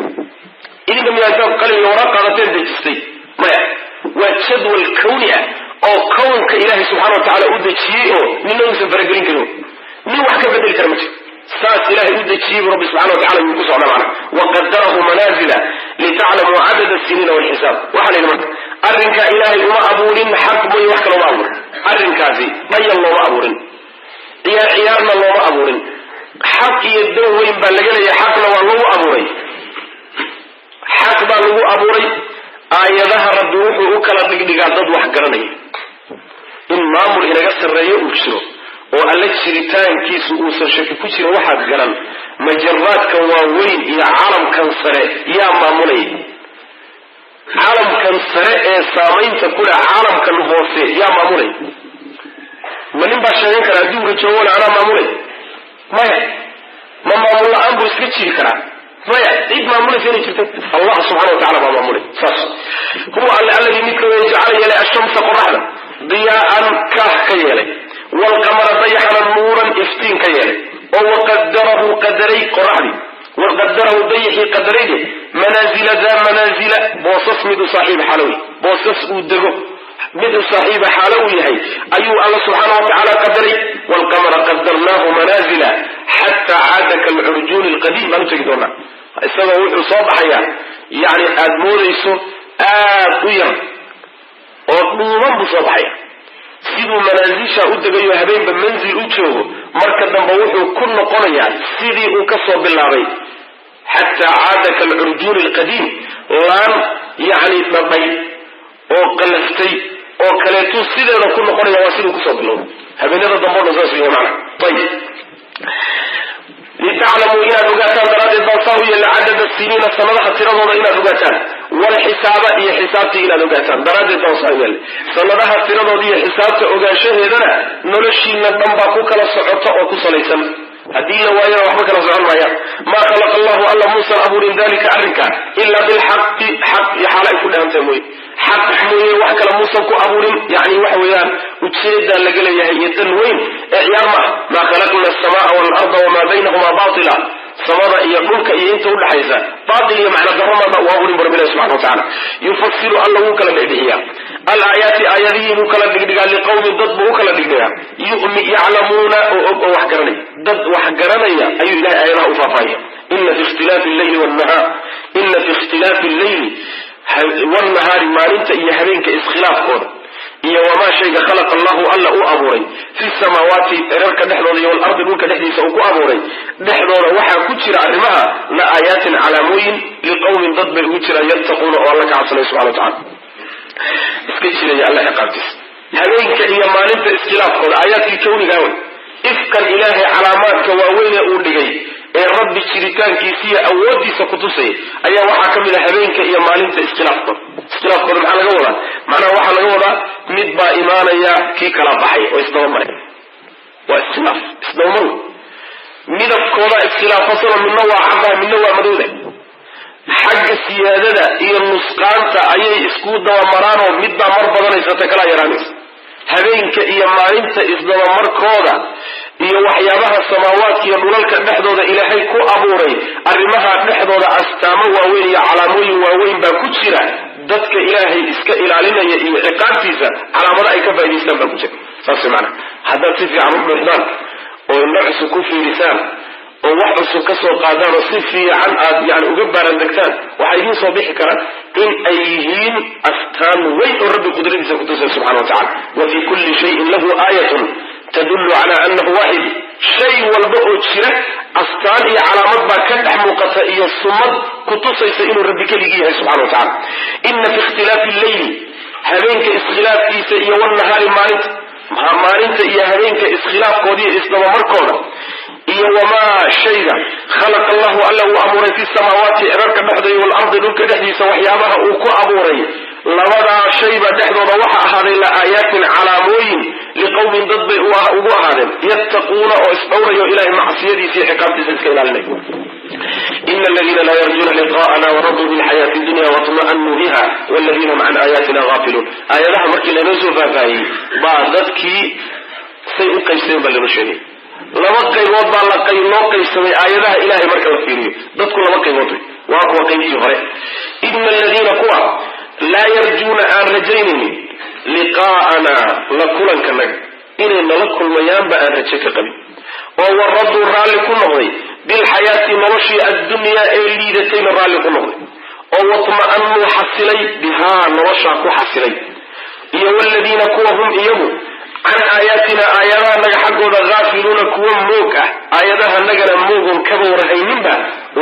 A: idinka miyaantaad qalin iyo waraaq qaadateen dejistay maya waa jadwal kawni ah oo kownka ilaahay subxana wa tacaala u dejiyey oo nina uusan faragelin karin nin wax ka bedeli kara ma jiro saas ilaahay u dejiyey rabbi subxana wa tacala wuu ku socdaa macna waqadarahu manaazila litaclamuu cadada asiniina walxisaab waxaa la yidhi marka arrinka ilaahay uma abuurin xaq mooye wax kale uma abuurin arrinkaasi dayan looma abuurin ciyaarna looma abuurin xaq iyo dan weyn baa laga leeyahay xaqna waa lagu abuuray xaq baa lagu abuuray aayadaha rabbi wuxuu u kala dhigdhigaa dad wax garanaya in maamul inaga sarreeyo uu jiro oo alla jiritaankiisu uusan shaki ku jirin waxaad garan majaraadkan waaweyn iyo caalamkan sare yaa maamulay caalamkan sare ee saamaynta ku leh caalamkan hoose yaa maamulay ma nin baa sheegan karaa adduunka joogana anaa maamulay maya ma maamul la-aan buu iska jiri karaa maya cid maamulaysa inay jirta allah subxana watacala baa maamulay saas huwa alle alladii midka way jacala yeelay ashamsa qoraxda diyaa'an kaah ka yeelay waalqamara dayaxana nuuran iftiin ka yeelay oo waqadarahu qadaray qoraxdii waqadarahu dayaxii qadarayde manaazila daa manaazila boosas mid u saaxiiba xaalowy boosas uu dego mid u saaxiiba xaalo uu yahay ayuu alla subxaana watacaala qadaray waalqamara qadarnaahu manaazila xataa caada kalcurjuuni alqadiim baan u tegi doonaa isagoo wuxuu soo baxayaa yani aada moodayso aad u yar oo dhuuban buu soo baxaya siduu manaasisha u degayo habeenba manzil u joogo marka dambe wuxuu ku noqonayaa sidii uu ka soo bilaabay xataa caada kalcurjuuni alqadiim laan yani dhadhay oo qalaftay oo kaleetuu sideeda ku noqonaya waa siduu kusoo bilowday habeenada dambe o dhan saas yahay macana ayib litaclamuu inaad ogaataan daraaddeed baan saa u yeella cadada siniina sanadaha tiradooda inaad ogaataan walxisaaba iyo xisaabtii inaad ogaataan daraaddeed baan saa u yeella sanadaha tiradooda iyo xisaabta ogaanshaheedana noloshiina dhan baa ku kala socota oo ku salaysan haddii la waayana waxba kala socon maayaan maa khalaqa allahu alla muusan abuurin dalika arrinka ilaa bilxaqi xaq iyo xaala ay ku dhahantahay mooye xaq mooye wax kale muusan ku abuurin yani waxa weeyaan ujeedaa laga leeyahay iyo dan weyn ee ciyaar maaha maa khalaqna asamaa waalarda wamaa baynahumaa baatila samada iyo dhulka iyo inta udhaxaysa baatil iyo macna daro maana u abuurin bu rabbilahi subxana watacala yufasilu alla wuu kala dhigdhigiyaa alaayaati aayadihii buu kala dhigdhigaa liqawmin dad buu u kala dhigdhigaa yaclamuuna oo og oo wax garanaya dad wax garanaya ayuu ilahay aayadaha u faahfaahaya ina fi ikhtilaafi alleyli waalnahaari maalinta iyo habeenka iskhilaafkooda iyo wamaa shayga khalaqa allahu alla u abuuray fi samaawaati erarka dhexdooda iyo walardi dhulka dhexdiisa uu ku abuuray dhexdooda waxaa ku jira arrimaha la aayaatin calaamooyin liqawmin dad bay ugu jiraan yattaquuna oo alla ka cabsanaya subxana watacala iska jiraya alla ciqaabtiisa habeenka iyo maalinta iskhilaafkooda aayaadkii kawnigaa wey ifkan ilaahay calaamaadka waaweyn ee uu dhigay ee rabbi jiritaankiisiiyo awoodiisa kutusaya ayaa waxaa ka mid a habeenka iyo maalinta iskhilaafkooda maxaa laga wadaa macnaha waxaa laga wadaa mid baa imaanaya kii kala baxay oo isdabamaray waa iskhilaaf isdabamar midabkooda iskhilaafasana midna waa caddaa midna waa madowda xagga siyaadada iyo nusqaanta ayay isku dabamaraanoo midbaa mar badanaysa ta kala yaraanaysa habeenka iyo maalinta isdabamarkooda iyo waxyaabaha samaawaadka iyo dhulalka dhexdooda ilaahay ku abuuray arrimaha dhexdooda astaamo waaweyn iyo calaamooyin waaweyn baa ku jira dadka ilaahay iska ilaalinaya iyo ciqaabtiisa calaamado ay ka faa'idaystaan baa ku jira saas macana haddaad si fiican u dhuuxdaan oo indho cusub ku fiirisaan oo wax cusub ka soo qaadaan oo si fiican aad yani uga baarandegtaan waxaa idiin soo bixi kara in ay yihiin astaan weyn oo rabbi qudradiisa kutusay subxana watacala wa fii kulli shayin lahu aayatun tadullu cala anahu waaxid shay walba oo jira astaan iyo calaamad baa ka dhex muuqata iyo sumad kutusaysa inuu rabbi keligii yahay subxana watacala ina fi ikhtilaafi alleyli habeenka iskhilaafkiisa iyo wanahaari maalinta iyo habeenka iskhilaafkooda iyo isdabamarkooda iyo wamaa shayga khalaqa allahu alla uu abuuray fi samaawaati erarka dhexdooda waalardi dhulka dhexdiisa waxyaabaha uu ku abuuray labadaa shayba dhexdooda waxa ahaaday la aayaatin calaamooyin liqawmin dad bay ugu ahaadeen yattaquuna oo isdhowrayo ilahay macsiyadiisa iyo ciqaabtiisa iska ilaalinay ina aladiina laa yarjuuna liqaa'ana waraduu bilxayaati dunya watma'anuu biha waladiina hum can aayaatina gaafiluun aayadaha markii laynoo soo faahfaahiyey baa dadkii say u qaybsadeen baa lanoo sheegay laba qaybood baa loo qaybsamay aayadaha ilahay marka la fiiriyo dadku laba qaybood wey waa kuwa qaybtii hore ina aladiina kuwa laa yarjuuna aan rajaynaynin liqaa'ana la kulankanaga inay nala kulmayaanba aan raje ka qabin oo waraduu raalli ku noqday bilxayaati noloshii addunyaa ee liidatayna raalli ku noqday oo watma'annu xasilay bihaa noloshaa ku xasilay iyo waladiina kuwa hum iyagu can aayaatina aayadaha naga xaggooda haafiluuna kuwa moog ah aayadaha nagana moogon kaba warhayninba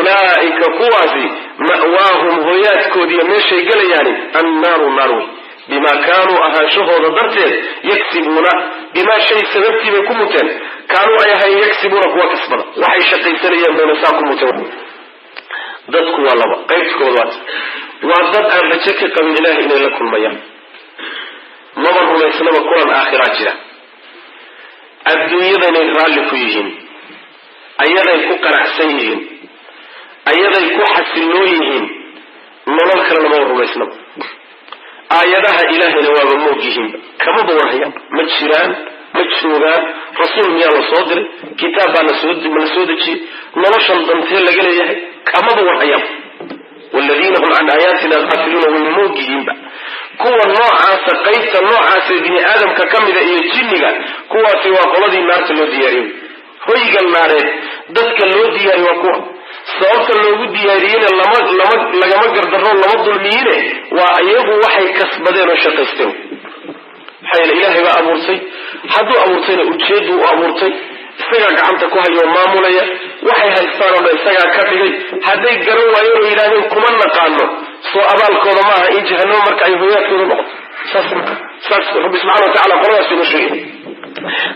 A: ulaa'ika kuwaasi ma'waahum hoyaadkoodiiyo meeshay gelayaani annaaru naar wey bimaa kaanuu ahaanshahooda darteed yagsibuuna bimaa shay sababtii bay ku muteen kaanuu ay ahayn yagsibuuna kuwa kasbada waxay shaqaysanayeen bayna saa ku muteen dadku waa laba qaybtkoodaad waa dad aan rajo ka qabin ilaahay inay la kulmayaan maba rumaysnaba kulan aakhiraa jira adduunyadanay raalli ku yihiin ayaday ku qanacsan yihiin ayaday ku xasilloon yihiin nolol kalena maba rumaysnaba aayadaha ilaahayna waaba moog yihiinba kamaba warhayaan ma jiraan ma joogaan rasuul miyaa la soo diray kitaab baa la soo dejiyey noloshan dantee laga leeyahay kamaba warhayaan waladiina hum can aayaatina haafiluuna way moog yihiinba kuwa noocaasa qaybta noocaasa bini aadamka ka mida iyo jinniga kuwaasi waa qoladii naarta loo diyaariyey hoyga naareed dadka loo diyaariye waa kuwa sababta loogu diyaariyeyna lagama gardarro lama dulmiyine waa iyagu waxay kasbadeen oo shaqaysteen maxaa yeele ilaahay baa abuurtay hadduu abuurtayna ujeedu u abuurtay isagaa gacanta ku hayo oo maamulaya waxay haystaan oo dhan isagaa ka dhigay hadday garan waayeen oo yidhahdeen kuma naqaano soo abaalkooda maaha in jahanamo marka ay hoyaadkooda noqoto saas rabbi subxana wa tacala qoladaas inoo sheegay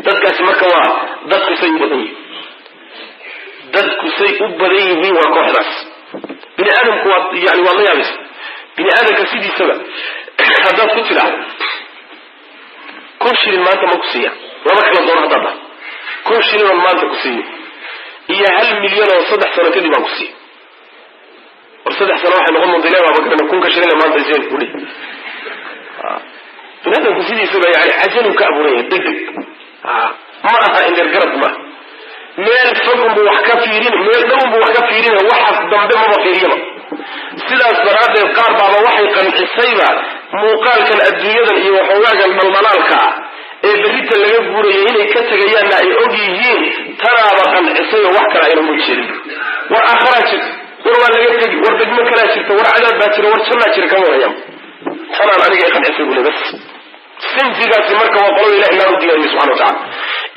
A: dadkaasi marka waa dadku say u badan yihiin dadku say u badan yihiin waa kooxdaas bini aadamku waa yani waad la yaabaysa bini aadamka sidiisaba haddaad ku tidhaahdo 1,000 shilin maanta ma ku siiya lama kala doono haddaad dhaho 1,000 shilin oon maanta ku siiyo iyo 1 milyan oo 3 sano kadib aan ku siiyo war 3 sano waxay noqon doontaa ilaa baa kana 1,000 shilin maanta iseen ku dhig bini aadamku sidiisaba yani cajaluu ka abuuraya degdeg ma aha indergarad ma meel fogunbu wax ka fiirin meel dhowunbu wax ka fiirin waxaas dambe maba fiiriyaba sidaas daraaddeed qaar baaba waxay qancisayba muuqaalkan adduunyadan iyo waxoogaagan dhalmalaalka ee berrita laga guuraya inay ka tegayaanna ay og yihiin tanaaba qancisay oo wax kale ayna mu jirin war aakharaa jirta war waa laga tegi war degmo kalaa jirta war cadaab baa jira war jannaa jira kama warayaan tanaan aniga qancisay bule bas sinfigaasi marka waa qolada ilahi naaru diyaariye subxana wa tacala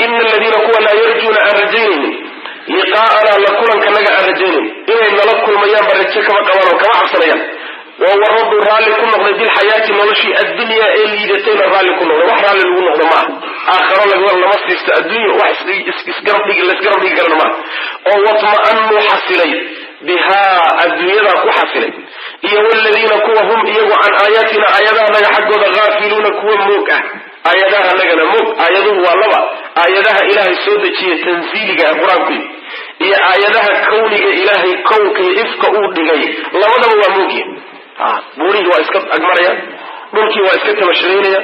A: ina aladiina kuwa laa yarjuuna aan rajaynaynin liqaa'anaa la kulanka naga aan rajaynaynin inay nala kulmayaanba rajo kama qabaan oo kama cabsanayaan waraduu raalli ku noqday bilxayaati noloshii addunyaa ee liidatayna raalli ku noqday wax raalli lagu noqdo maaha aakharo lama siisto adduunya wax laisgarab dhigi karana maaha oo watma'annuu xasilay bihaa adduunyadaa ku xasilay iyo waladiina kuwa hum iyagu can aayaatina aayadaha naga xaggooda haafiluuna kuwa moog ah aayadaha nagana moog aayaduhu waa laba aayadaha ilaahay soo dejiye tansiiliga ee qur-aanku iyo aayadaha kawniga ilaahay kownka iyo ifka uu dhigay labadaba waa moogya buurihii waa iska agmarayaan dhulkii waa iska tabasharaynaya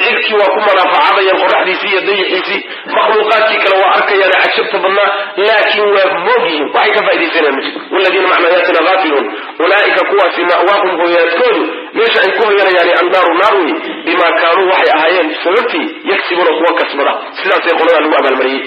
A: cirkii waa ku manaafacadayaan qoraxdiisii iyo dayixiisii makhluuqaadkii kale waa arkayaan cajabta badnaa laakiin waa moogyihiin waxay ka faaidaysanayaan ma jirto waladiina maca aayaatina haafiluun ulaa'ika kuwaasi ma'waahum hoyaadkoodu meesha ay ku hoyanayaan annaaru naar wey bimaa kaanuu waxay ahaayeen sababtii yagsibuuna kuwa kasbada sidaasay qoladaa lagu abaalmariyey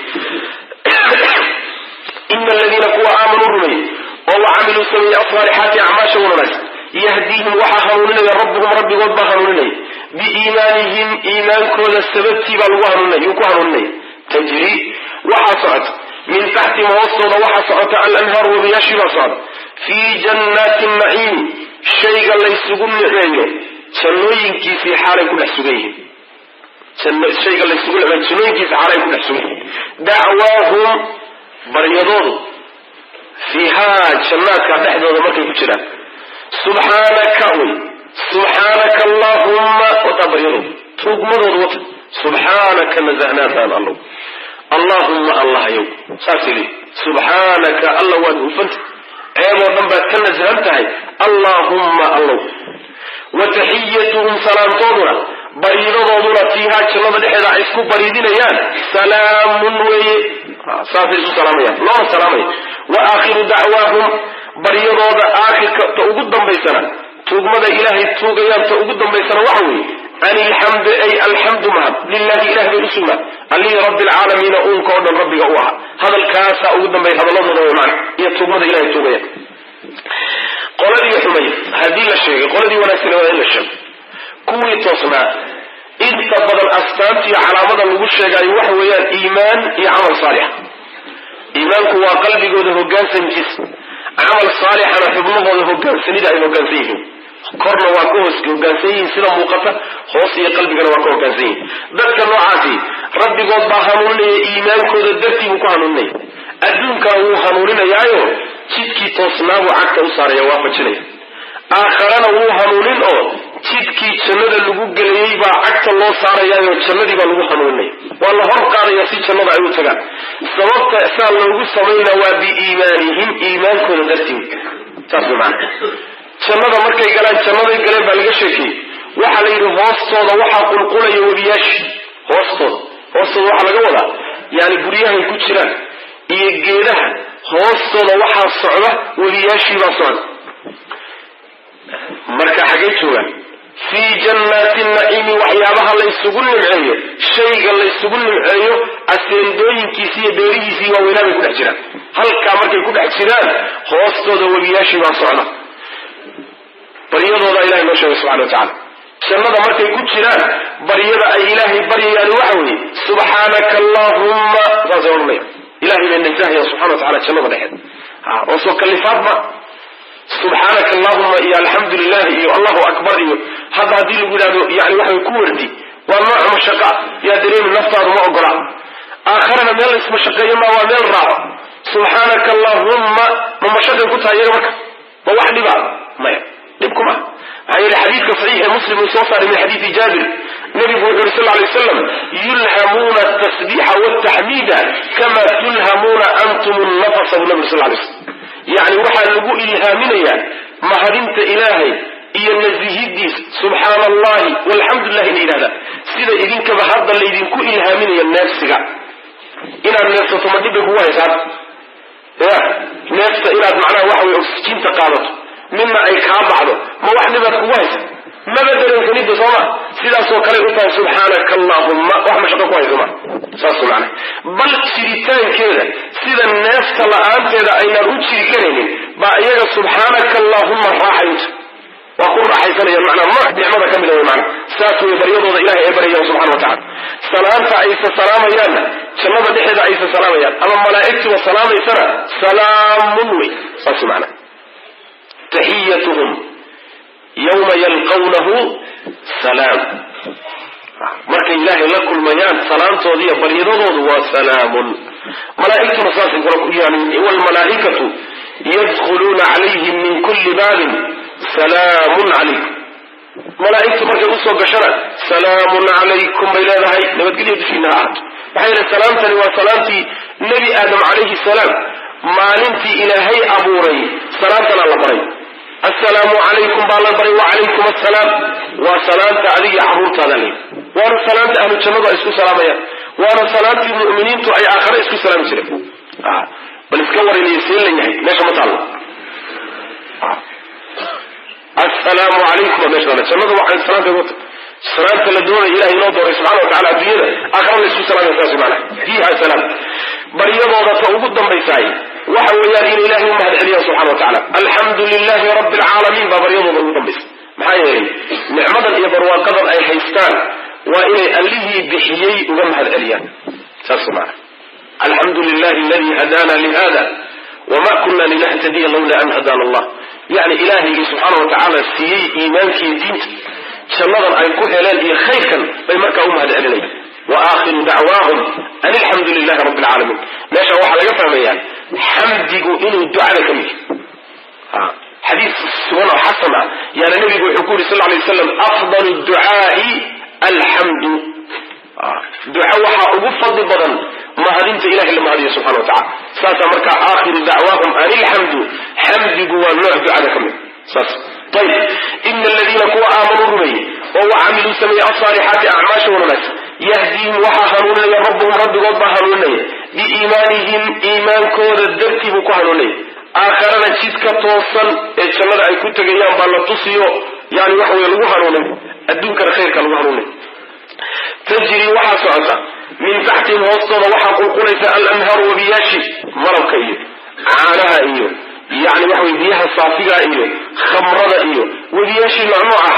A: ina aladiina kuwa aamanuu rumeeyey oo wacamiluu sameeyey asaalixaati acmaasha wanaagsan yahdiihim waxaa hanuuninaya rabbuhum rabbigood baa hanuuninaya biiimaanihim iimaankooda sababtii baa lagu hanuuninaya yuu ku hanuuninaya tajrii waxaa socota min taxtihim hoostooda waxaa socota alanhaaru wabiyaashii baa socda fii jannaati naciimi shayga laysugu niceeyo jannooyinkiisii xaalay ku dhex sugan yihiin shayga laysugu niceeyo jannooyinkiisi xaalay ku dhex sugan yihiin dacwaahum baryadoodu fiihaa jannaadka dhexdooda markay ku jiraan subxaanaka wey subxaanaka allahumma wataa baryadooda tuugmadooda wata subxaanaka nazahnaadaan allow allahumma allahyow saasay leeyi subxaanaka alla waad hufanta ceeboo dhan baad ka nasahan tahay allahumma allow wa taxiyatuhum salaamtooduna baryadadooduna fiihaa jannada dhexeeda ay isku baridinayaan salaamun weeye saasay isu salaamayaan loona salaamaya wa aakhiru dacwaahum baryadooda aakhirka ta ugu dambaysana tuugmada ilaahay tuugayaan ta ugu dambaysana waxa weeye an ilxamdu ay alxamdu mahad lilahi ilahi bay usugnaa allihii rabbi alcaalamiina uunka oo dhan rabbiga u ahaa hadalkaasaa ugu dambeeya hadaladooda way macna iyo tuugmada ilahay tuugayaan qoladii xumay haddii la sheegay qoladii wanaagsan waa in la sheego kuwii toosnaa inta badan astaanta iyo calaamada lagu sheegayo waxa weeyaan iimaan iyo camal saalix iimaanku waa qalbigooda hoggaansankiisa camal saalixana xubnahooda hoggaansanida ay hoggaansan yihiin korna waa ka hoos hoggaansan yihiin sida muuqata hoos iyo qalbigana waa ka hoggaansan yihiin dadka noocaasi rabbigood baa hanuuninaya iimaankooda dartii buu ku hanuuninaya adduunkana wuu hanuuninayaayo jidkii toosnaabuu cagta u saaraya waafajinaya aakharana wuu hanuunin oo jidkii jannada lagu gelayay baa cagta loo saarayaayo jannadii baa lagu hanuuninaya waa la hor qaadaya si jannada ay u tagaan sababta saa loogu samayna waa biiimaanihim iimaankooda dartii saas way macana jannada markay galaan jannaday galeen baa laga sheekiyey waxaa la yidhi hoostooda waxaa qulqulaya webiyaashi hoostooda waxaa laga wadaa yani guryahay ku jiraan iyo geedaha hoostooda waxaa socda webiyaashii baa socda marka xaggay joogaan fii jannaati naciimi waxyaabaha laysugu nimceeyo shayga laysugu nimceeyo aseendooyinkiisi iyo beerihiisii waaweynaa bay ku dhex jiraan halkaa markay ku dhex jiraan hoostooda webiyaashii baa socda baryadooda ilahay noo sheegay subxana wa tacala jannada markay ku jiraan baryada ay ilaahay baryayaan waxa weeye subxaanaka allahumma saasay odhanaya ilahay bay nasahaya subxana wa tacala jannada dhexeed oo soo kalifaadma subxaanaka allahuma iyo alxamdu lilah iyo allahu akbar iyo hadda haddii lagu yidhahdo yani waxay ku wardi waa nooc mashaqa yaa dareemi naftaadu ma ogola aakharana meel la ismashaqeeyo ma waa meel raaco subxaanaka allahumma ma mashaqay ku tahay iyaga marka ma wax dhibaa maya dhibkuma maxaa yeele xadiidka saxiix ee muslim uu soo saaray min xadiidi jaabir nabigu wuxu yuri sal lay waslam yulhamuuna atasbiixa wataxmiida kama tulhamuuna antum nafasa bu nabi sal lay slam yani waxaa lagu ilhaaminayaa mahadinta ilaahay iyo nasihidiis subxaana allahi walxamdulilah ina yidhahda sida idinkaba hadda laydinku ilhaaminaya neefsiga inaad neefsato ma dhibay kugu haysaa ya neefta inaad macnaha waxa wey oksijiinta qaadato midna ay kaa bacdo ma wax dhibaad kugu haysa maba dareensanida sooma sidaasoo kale u tahay subxaanaka allahumma wax mashaqo ku hayso ma saas macna bal jiritaankeeda sida neefta la-aanteeda aynaan u jiri karaynin baa iyaga subxaanaka allahumma raaxayta waa ku raaxaysanayaan macnaa nooc nicmada ka mida wey macna saas wey baryadooda ilahay ay baryayaan subxana wa tacala salaanta aysa salaamayaanna jannada dhexeeda aysa salaamayaan ama malaa'igtuba salaamaysana salaamun wey saas macna taxiyatuhum yawma yalqawnahu salaam markay ilaahay la kulmayaan salaamtooda iyo baryadadoodu waa salaamun malaa'igtuna saasay kula yani walmalaa'ikatu yadkhuluuna calayhim min kulli baabin salaamun calaykum malaa'igtu markay usoo gashana salaamun calaykum bay leedahay nabadgelyo dushiina ha ahaato maxaa yeele salaamtani waa salaamtii nebi aadam calayhi salaam maalintii ilaahay abuuray salaamtana la baray assalaamu calaykum baa la baray wacalaykum assalaam waa salaamta adiga caruurtaada le waana salaamta ahlu jannadu ay isku salaamayaan waana salaamtii mu'miniintu ay aakhare isku salaami jireen bal iska waranaya seen la yahay meesha ma taallo assalaamu calaykum waa meesha jannadu waxay salaamta wata salaamta la doonaya ilahay inoo dooray subxana wa tacala adduunyada aakhare la isku salaamaya saas macnaha fiiha salaam baryadooda ta ugu dambaysaay waxa weeyaan in ilahay u mahad celiya subxana wa tacala alxamdu lilahi rabbi alcaalamiin baa baryadooda ugu dambaysa maxaa yeelay nicmadan iyo barwaaqadan ay haystaan waa inay allihii bixiyey uga mahad celiyaan saas maana alxamdu lilahi aladi hadana lihada wama kuna linahtadiya lawla an hadana allah yani ilaahaygi subxaana wa tacaala siiyey iimaankiiyo diinta jannadan ay ku heleen iyo khayrkan bay markaa u mahad celinayaan waakhiru dacwaahum an alxamdu lilahi rabbi alcaalamiin meesha waxaa laga fahmayaa xamdigu inuu ducada ka mid xadiis sugan oo xasan ah yaana nabigu wuxuu ku yuri sal lay waslam afdalu ducaai alxamdu duca waxaa ugu fadli badan mahadinta ilahay la mahadiyo subxana wa tacala saasaa markaa aakhiru dacwaahum an ilxamdu xamdigu waa nooc ducada ka mid saas ayib ina aladiina kuwa aamanuu rumeeyey oo wacamiluu sameeyey alsaalixaati acmaasha wanaagsan yahdiihim waxaa hanuuninaya rabbuhum rabbigood baa hanuuninaya biiimaanihim iimaankooda dartii buu ku hanuuninaya aakharana jidka toosan ee jannada ay ku tegayaan baa la tusiyo yani waxa wey lagu hanuunin adduunkana khayrka lagu hanuunin tajrii waxaa socota min taxtihim hoostooda waxaa qulqulaysa alanhaaru wabiyaashi malabka iyo caanaha iyo yani waxa wey biyaha saafiga iyo khamrada iyo wadiyaashii mamnuuca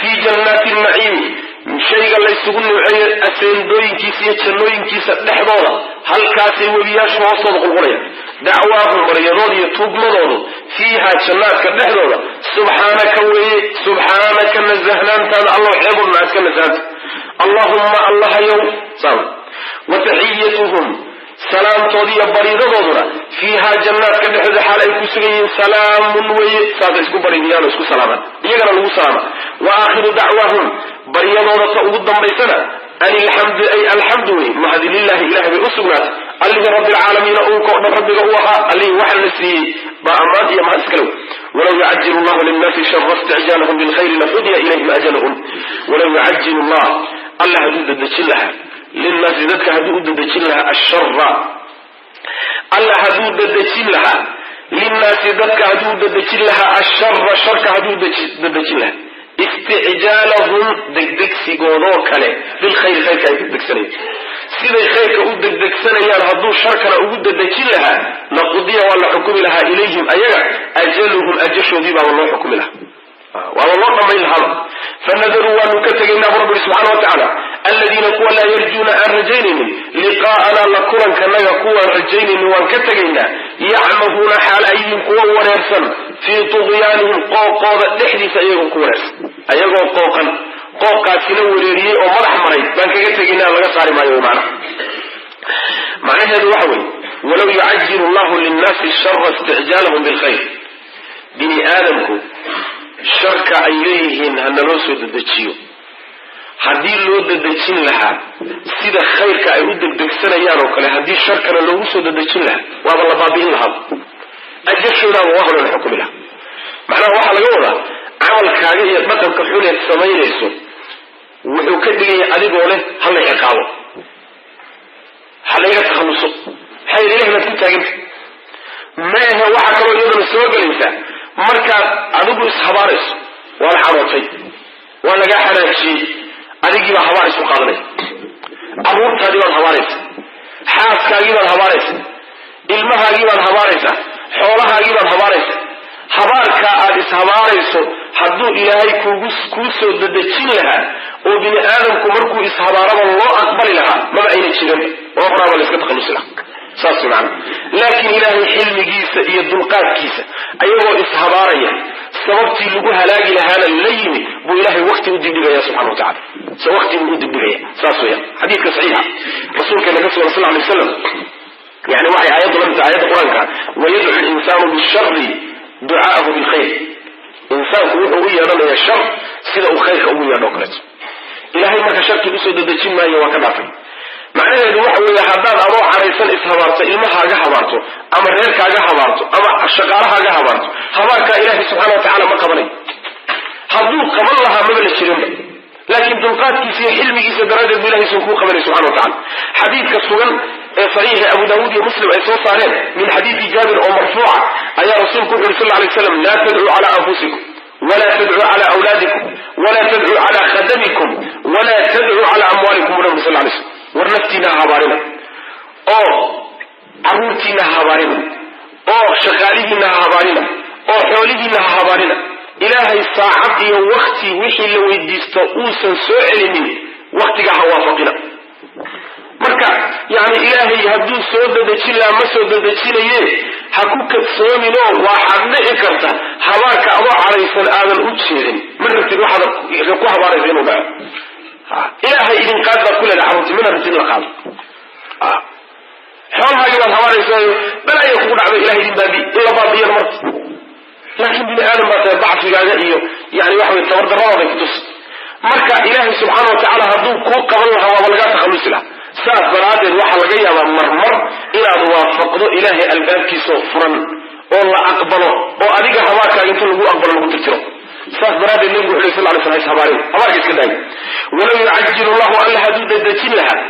A: fi jannaati naciim shayga la isugu nuuceeyo aseendooyinkiisa iyo jannooyinkiisa dhexdooda halkaasay wadiyaashu hoostooda qulqulaya dacwaahum baryadooda iyo tuugmadoodu fiiha jannaadka dhexdooda subxaanaka weeye subxaanaka nasahnaantaada allah xeebudna aad ka nasahanta allahumma allahayow wataxiyatuhum salaamtoodi iyo bariidadooduna fiiha jannaadka dhexdooda xaal ay ku sugan yihiin salaamun weye saasay isku baridiyaan oo isku salaamaan iyagana lagu salaama wa aakhiru dacwaahum baryadooda ta ugu dambaysana an ilxamdu ay alxamdu wey mahadi lilahi ilahay bay u sugnaatay allihii rabbilcaalamiina uunka o dhan rabbiga u ahaa allihii waxa la siiyey baa ammaan iyo mahad iskalow walaw yucajilu llahu linnaasi shara isticjaalahum bilkhayri laqudiya ilayhim ajalahum walaw yucajilu llah alla hadduu dadejin lahaa linnaasi dadka hadduu u dadejin lahaa ashara alla hadduu dadejin lahaa linnaasi dadka hadduu dadejin lahaa ashara sharka hadduu dadejin lahaa isticjaalahum degdegsigoodoo kale bilkhayri khayrka ay degdegsanayaan siday khayrka u degdegsanayaan hadduu sharkana ugu dadejin lahaa laqudiya waa la xukumi lahaa ilayhim ayaga ajaluhum ajashoodii baaba loo xukumi lahaa waaba loo dhamayn lahaaba fanadaruu waanu ka tegaynaa bu rabbi subxana watacaala aladiina kuwa laa yarjuuna aan rajaynaynin liqaa'anaa la kulankanaga kuwaan rajaynaynin waan ka tegaynaa yacmahuuna xaal ayihin kuwa wareersan fii tuqyaanihim qooqooda dhexdiisa iyagoo ku wareersan ayagoo qooqan qooqaasina wareeriyey oo madax maray baan kaga tegaynaa laga saari maayo macnaheedu waxa weye walaw yucajilu llahu linnaasi shara isticjaalahum bilkhayr bini aadamku sharka ay leeyihiin hana loo soo dedejiyo haddii loo dadejin lahaa sida khayrka ay u degdegsanayaan oo kale haddii sharkana loogu soo dadejin lahaa waaba la baabi'in lahaa ajashoodaaba waa hore la xukumi lahaa macnaha waxaa laga wadaa camalkaaga iyo dhaqanka xuneed samaynayso wuxuu ka dhigaya adigoo leh hala ciqaabo halayga takhalluso maxaa yidhi ilahi baad ku taaganta maahe waxaa kaloo iyadana soo gelaysaa markaad adigu ishabaarayso waa la xarootay waa lagaa xanaajiyey adigiibaa habaar isu qaadanaysa carruurtaadii baad habaaraysa xaaskaagii baad habaaraysa ilmahaagii baad habaaraysa xoolahaagii baad habaaraysa habaarkaa aad ishabaarayso hadduu ilaahay kuu soo dadejin lahaa oo bini aadamku markuu ishabaaraba loo aqbali lahaa maba ayna jiran oo horaaba la iska takhallusi lahaa saas macana laakiin ilaahay xilmigiisa iyo dulqaadkiisa ayagoo ishabaaraya sababtii lagu halaagi lahaana la yimi buu ilahay wakti u dibdhigaya subxana watacala wakti buu u dibdhigaya saas weya xadiidka saxiixa rasuulkeena ka sugan sal ly waslam yani waxay aayaddu lamid tahay aayadda qur-aanka wayadcu linsaanu bishari ducaa'ahu bilkhayr insaanku wuxuu u yeedhanayaa shar sida uu khayrka ugu yeedho o kaleeto ilahay marka sharkii usoo dadejin maayo waa ka dhaafay macnaheedu waxa weeye haddaad adoo caraysan ishabaarto ilmahaaga habaarto ama reerkaaga habaarto ama shaqaalahaaga habaarto habaarkaa ilaahay subxana watacala ma qabanayo hadduu qaban lahaa maba la jirinba laakiin dulqaadkiisa iyo xilmigiisa daraaddeed bu ilahay sun kuu qabanay subxana watacala xadiidka sugan ee saxiixi abu daawuud iyo muslim ay soo saareen min xadiidi jaabir oo marfuuca ayaa rasuulku wuxu yuri sal lay slam laa tadcuu cala anfusikum wla tadcuu cala awlaadikum wala tadcuu cala khadamikum wala tadcuu cala amwaalikum bu nabi sal lay slam war naftiina ha habaarina oo carruurtiina ha habaarina oo shaqaalihiina ha habaarina oo xoolihiina ha habaarina ilaahay saacad iyo wakti wixii la weydiisto uusan soo celinin waktiga ha waafaqina marka yani ilaahay hadduu soo dadejin lahaa ma soo dadejinaye ha ku kadsoominoo waxaad dhici karta habaarka adoo caraysan aadan u jeedin ma rabtid waxaad ku habaaraysa inuu dhaco ilaahay idin qaad baad ku leedahay carruurti mana rabtid in la qaado xoolahaagii baad habaaraysayo balaya kugu dhacdo ilahay idin baabi in la baabiyana marta laakiin bini aadam baa tahay dacfigaaga iyo yani waxa wey tabardarradooday kutus marka ilaahay subxaana watacaala hadduu kuu qaban lahaa waaba lagaa takhallusi lahaa saas daraaddeed waxaa laga yaabaa marmar inaad waafaqdo ilaahay albaabkiisoo furan oo la aqbalo oo adiga habaarkaaga inta lagu aqbalo lagu tirtiro saas daraaddeed nabigu wuxu sal lay sl habaarina habaarka iska daayo walaw yucajilu llahu alla hadduu dadejin lahaa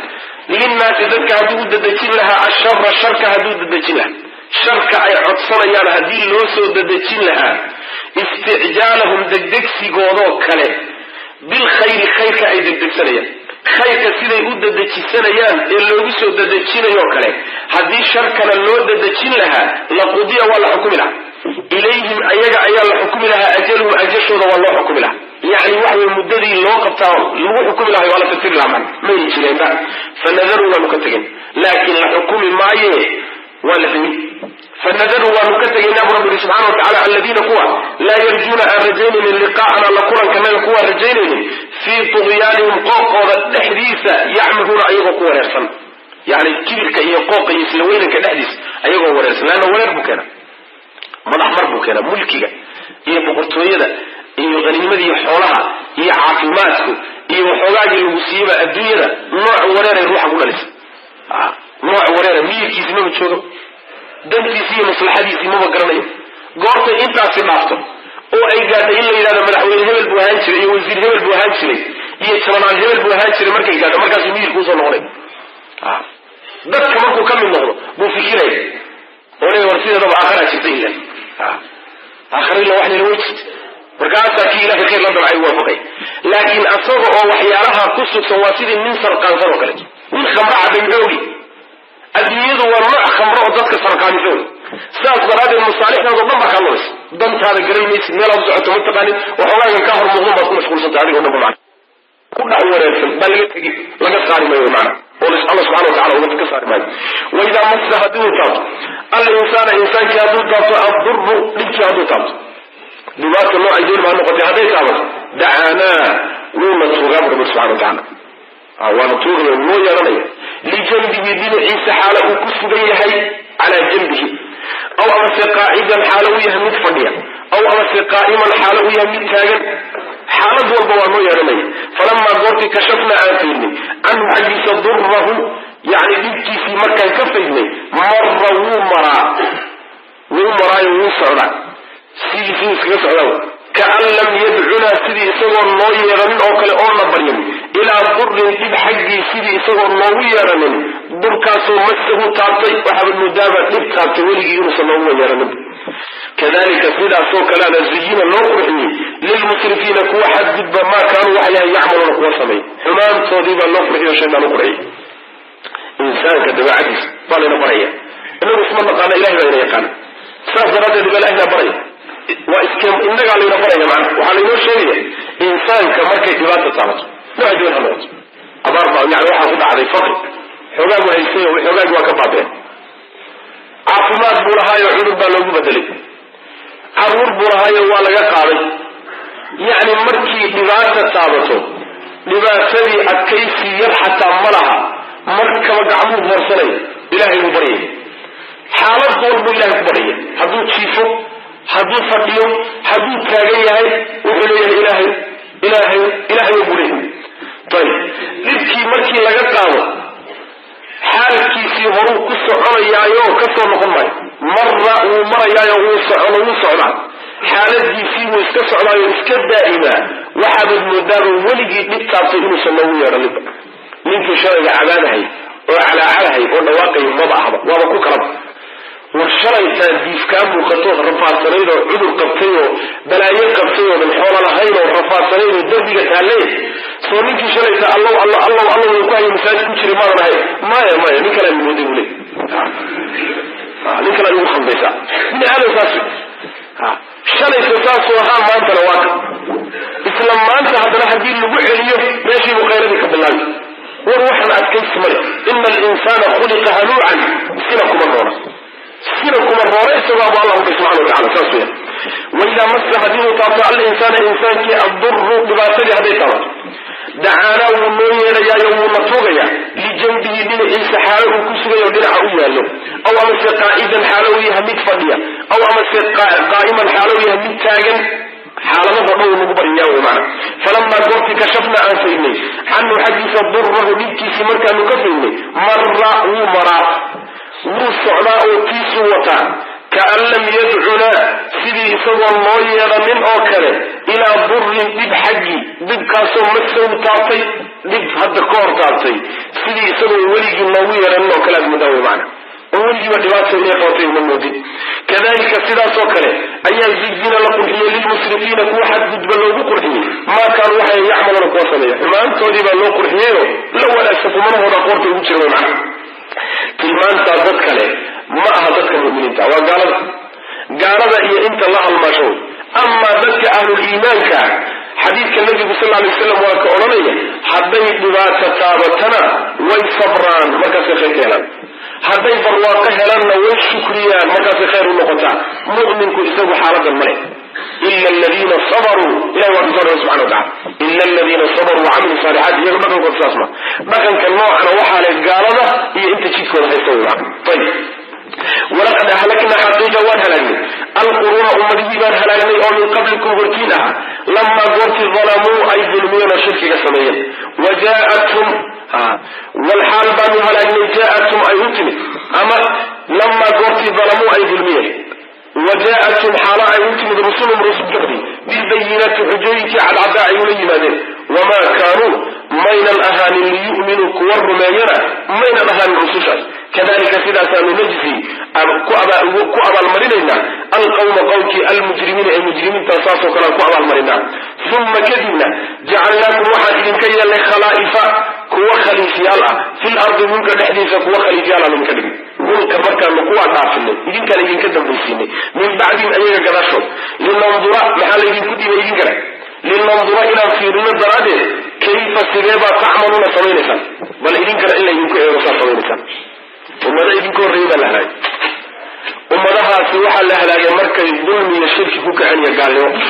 A: linnaasi dadka hadduu u dadejin lahaa ashara sharka hadduu dadejin lahaa sharka ay codsanayaan haddii loo soo dadejin lahaa isticjaalahum degdegsigoodoo kale bilkhayri khayrka ay degdegsanayaan khayrka siday u dadejisanayaan ee loogu soo dadejinayoo kale haddii sharkana loo dadejin lahaa laqudiya waa la xukumi lahaa ilayhim ayaga ayaa la xukumi lahaa ajaluhum ajashooda waa loo xukumi lahaa yani waxway muddadii loo qabtaa lagu xukumi lahay waa la tirtiri lahaa may jireenba fanadaru waanu ka tegin laakin la xukumi maaye waa la ximi fanadaru waanu ka tegaynaa bu rabbi subxana watacala aladiina kuwa laa yarjuuna aan rajaynaynin liqaa'ana la kulankanaga kuwaan rajaynaynin fii tuqyaanihim qooqooda dhexdiisa yacmahuuna ayagoo ku wareersan yani kibirka iyo qooqa iyo isla weynanka dhexdiisa ayagoo wareersan leanna wareer buu keena madax mar buu keena mulkiga iyo boqortooyada iyo qaniimada iyo xoolaha iyo caafimaadku iyo waxoogaagii lagu siiyaba adduunyada nooc wareeray ruuxa ku dhalisa nooc wareera miyirkiisi maba joogo dantiisi iyo maslaxadiisii maba garanayo goortay intaasi dhaafto oo ay gaadhay in la yidhahdo madaxweyne hebel buu ahaan jiray iyo wasiir hebel buu ahaan jiray iyo jabanaal hebel buu ahaan jiray markay gaadho markaasuu miyirku usoo noqonay dadka markuu ka mid noqdo buu fikiraya oo le war sideedaba aakharaa jirta ila aakhara illa wax nila way jirta markaasaa kii ilahay khayr la dabcay waafaqay laakiin asaga oo waxyaalaha ku sugsan waa sidii nin sarqaansan oo kaleeto nin khamro cabay maxoogi adduunyadu waa nooc khamro oo dadka sarqaaniso sidaas daraaddeed masaalixdaado dhan baa kaa lumaysa dantaada garan maysid meelaad socoto ma taqaanin waxoogaagan kaa hor muuqdan baad ku mashquulsantay adigoo dhan ba macna ku dhex wareersan baa laga tegi laga saari maayo macna oo alla subxana watacala uga ka saari maayo waidaa masa hadduu taabto alinsaana insaankii hadduu taabto addurru dhibkii hadduu taabto dhibaata noocay dooni baa noqotay hadday taabato dacaanaa wuuna tuugaa bu rabbi subxana watacala waana tuugaya noo yeelanaya lijanbihi dhinaciisa xaala uu ku sugan yahay calaa janbihi aw amase qaacidan xaala uu yahay mid fadhiya aw amase qaa'iman xaala uu yahay mid taagan xaalad walba waa noo yeelanaya falamaa goortii kashafnaa aan faydnay canhu xaggiisa durrahu yani dhibkiisii markaan ka faydnay marra wuu maraayo wuu socdaa sidii iskaga socdaa kaan lam yadcunaa sidii isagoo noo yeeranin oo kale oona baryin ilaa durin dhib xaggii sidii isagoo noogu yeeranin durkaasoo masahu taabtay waxaaba mudaaba dhib taabtay weligii inuusan noogu yeeranin kadalika sidaasoo kaleana zuyina loo qurxiyey lilmusrifiina kuwa xadgudba maa kaanuu waxay yahay yacmaluuna kuwa sameey xumaantoodiibaa loo qurxiyo shaydaan u qurxiyey insaanka dabeecadiisa baa layna baraya inagu isma naqaana ilahay baa ina yaqaana saas daraaddeed baa ilahay naa baraya waa innagaa layna baraya macna waxaa laynoo sheegaya insaanka markay dhibaata taabato nooca doon ha noqoto abaar baa yani waxaa ku dhacday faqri xoogaa buu haystay oo xoogaagi waa ka baabeen caafimaad buu lahaayo cudur baa loogu bedelay caruur buu lahaayo waa laga qaaday yacni markii dhibaata taabato dhibaatadii adkaysi yar xataa ma laha markaba gacmuu hoorsanay ilaahay buu baryay xaalad walbuu ilahay ku baryay hadduu jiifo hadduu fadhiyo hadduu taagan yahay wuxuu leeyahay ilaahay buu leeyahay ayib dhibkii markii laga qaado xaalkiisii horuu ku soconayaayo kasoo noqon maayo marra wuu marayaayo wuu socdaa xaaladiisii wuu iska socdaayo iska daa'imaa waxaabad moodaaba weligii dhib taabtay inuusan noogu yeedhaninba ninkii shalayga cabaadahay oo calaacalahay oo dhawaaqay maba ahba waaba ku kalaba war shalaytaa diifkaa muuqatoo rafaadsanayd oo cudur qabtay oo balaayo qabtay oodan xoolo lahayn oo rafaadsanayd oo derbiga taalle soo ninkii shalaytaa allow ku hayo masaajid ku jiray maadan ahay maya nin kalaa mooday buu leey nin kalaa igu khambaysaa bini aadam saas shalayta saasuu ahaa maantana waa ka isla maanta haddana haddii lagu celiyo meeshiibuu khayradii ka bilaabi war waxaan adkaysi male ina alinsaana khuliqa haluucan sina kuma roona isagoo abu allah uba subxana watacala saas weya waidaa masa haddii uu taabto alinsaana insaankii addurru dhibaatadii hadday taabato dacaanaa wuu noo yeedhayaayo wuuna tuugaya lijanbihi dhinaciisa xaalo uu ku sugayo dhinaca u yaallo aw amase qaacidan xaalo uu yahay mid fadhiya aw amase qaa'iman xaalo uu yahay mid taagan xaaladahoo dhan wuu nagu baryayaa wey macna falamaa goortii kashafnaa aan faydnay canhu xaggiisa durrahu dhibkiisii markaanu ka faydnay marra wuu maraa wuu socdaa oo tiisuu wataa kaan lam yadcunaa sidii isagoo noo yeedhanin oo kale ilaa durin dhib xaggii dhibkaasoo masahu taabtay dhib hadda ka hor taabtay sidii isagoo weligii noogu yeedhanin oo kale aad mudaa wey macna oo weligiiba dhibaata inay qabatay uma moodin kadalika sidaasoo kale ayaa zujina la qurxiyey lilmusrifiina kuwa xadgudba loogu qurxiyey maa kaanuu waxay yacmaluuna kuwa sameeya xumaantoodii baa loo qurxiyeyo la wanaagsan kumanahooda qoorta ugu jira wey macna tilmaantaa dad kale ma aha dadka mu'miniinta waa gaalada قال إيه انت الله المشهور أما ذلك أهل الإيمان حديث النبي صلى الله عليه وسلم وكأولانية حبيت ببات تابتنا ويصبران مركز خير كيلان حبيت برواقه لنا والشكريان مركز خير النقطة مؤمن كل يسوي حالة الملك إلا الذين صبروا إلى وقت سبحانه وتعالى إلا الذين صبروا وعملوا الصالحات يغمقوا قد اسمه ما كان كالنوع أنا وحالة قالنا هي انت تشيك ولا يسوي طيب ولقد أهلكنا حقيقة وانهلكنا القرون أمته وانهلكنا أو من قبلكم ورتينها لما قلت ظلموا أي ظلمون شركة سميا وجاءتهم والحال بانوا هلكنا جاءتهم أي هتمت أما لما قلت ظلموا أي ظلمين وجاءتهم حالا أي هتمت رسولهم رسول كبري بالبينات حجيك على عداء يولي وما كانوا مين الأهاني اللي يؤمنوا كور ما يرى مين الأهاني الرسوشات كذلك سيدة نجزي كؤبا المرينينا القوم قوك المجرمين المجرمين تنصاصوا كلا كؤبا المرينينا ثم كذبنا جعلناكم واحد كي لخلائف كوا خليفيالا في الأرض ممكن نحديث كوا خليفيالا من كذب ممكن مركا نقوى دافلين إذن كان يجين كذب بالسيني من بعد أيها قداشوا للنظراء محل يجين كذب يجين كذب للنظر إلى فيرون الدرادة كيف سيبا تعملون سمينسا بل إذن كان إلا يمكن إيرسا سمينسا وماذا إذن كون ريبا لها وماذا سيوحا لها مركز الظلم يشرك فوك أن يقال له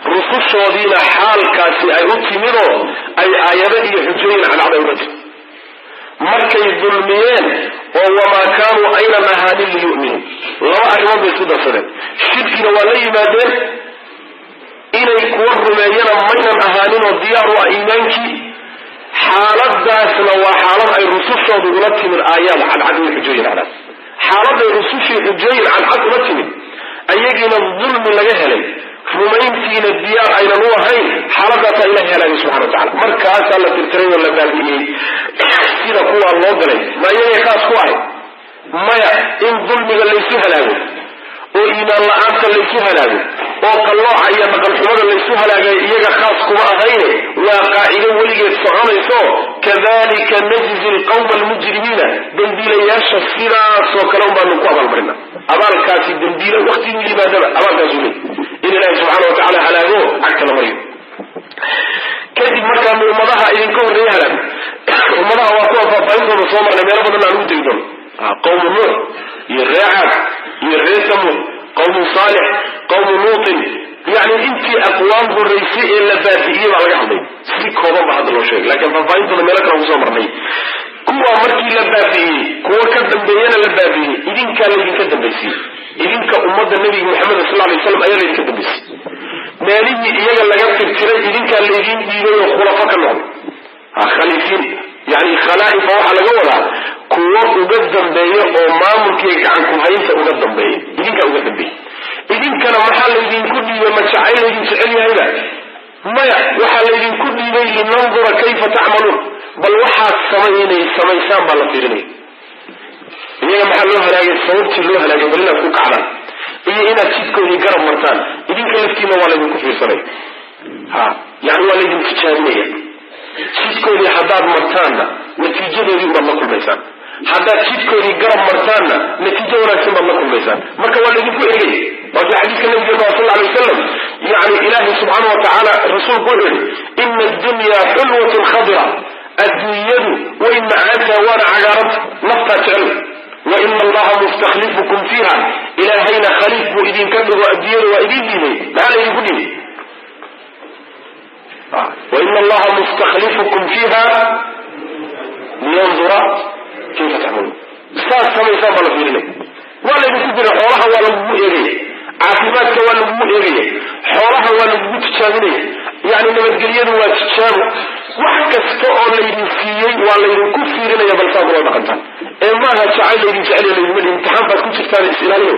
A: رسول شوذين حال كاسي أي أتمروا أي آيات يحجين عن عدوته مركز الظلميين وما كانوا أين مهاني ليؤمنوا الله أعلم بسودة صدق شركنا ولي ما دين inay kuwa rumeeyana maynan ahaanin oo diyaar u ah iimaankii xaaladaasna waa xaalad ay rusushoodu ula timid aayaad cadcad iyo xujooyin cadcad xaaladay rusushii xujooyin cadcad ula timid ayagiina dulmi laga helay rumayntiina diyaar aynan u ahayn xaaladaasaa ilahi helaaya subxana watacaala markaasaa la tirtiray oo la baabi'iyey sida kuwaa loo galay ma iyagay khaas ku ahay maya in dulmiga laysu halaago oo iimaan la-aanta laysu halaago oo qallooca iyo dhaqanxumada laysu halaagay iyaga khaas kuma ahayne waa qaacido weligeed soconayso kadalika najzi alqawma almujrimiina dembiilayaasha sidaasoo kale un baanu ku abaalmarina abaalkaasi dembiila waktiguu yimaadaba abaalkaasuu leey in ilaahi subxaana watacaala halaago cagta la mariyo kadib markaanu ummadaha idinka horreeya halaago ummadaha waa kuwa faahfaahintooda soo marnay meelo badan aan ugu tegi doono qawmu nuux iyo ree caad iyo ree samud قوم صالح قوم لوط يعني انت اقوام الرئيسي الا بادئيه بقى لغا حدي سي كوبا بعد لو شيء لكن فاينتو ميلك لو سو مرني كوا markii la baadiyay kuwa ka dambeeyana la baadiyay idinka la idinka dambeeyay idinka ummada nabi Muhammad sallallahu alayhi wasallam ayaa idinka dambeeyay meelihii iyaga laga tirtiray idinka la idin diiday oo khulafa ka noqday khalifiin يعني خلائف waxa laga wadaa kuwa uga dambeeyo oo maamulkii gacan ku haynta uga dambeeyo idinka uga dambeeyo idinkana waxa la idin ku dhiibay ma jacayl idin jecel yahayba maya waxa la idin ku dhiibay linanzura kayfa ta'malun bal waxa samaysaan bal la fiirinay iyaga waxa loo halaagay sababtii loo halaagay balina ku kacdaan iyo inaad jidkoodii garab martaan idinka laftiina waa la idin ku fiirsanay yani waa la idin tijaabinaya jidkoodii haddaad martaanna natiijadoodii baad la kulmaysaan haddaad jidkoodii garab martaanna natiijo wanaagsan baad la kulmaysaan marka waa laydinku ergay waa fi xadiiska nabiga sal alla alay wasalam yani ilaahi subxaana watacaala rasuulku wuxuu yihi ina addunya xulwatun khadira adduunyadu way macaantaha waana cagaaranta naftaa jecel waina allaha mustakhlifukum fiiha ilaahayna khaliif buu idinka dhigo adduunyada waa idin dhiibay maxaa laydinku dhiibay وإن الله مستخلفكم فيها لينظر كيف تعملون استاذ كما يسافى لفيرنا ولا يكبر حولها ولا مؤيرية عاقباتك ولا مؤيرية حولها ولا متشابنية يعني نبتقليين وتشابه وحكستو ليدين فيي ولا يكون فيرنا يبلسان ولا بقنطان إما هاتشعي ليدين فعلي ليدين من الامتحان فكنت تفتاني السلاليه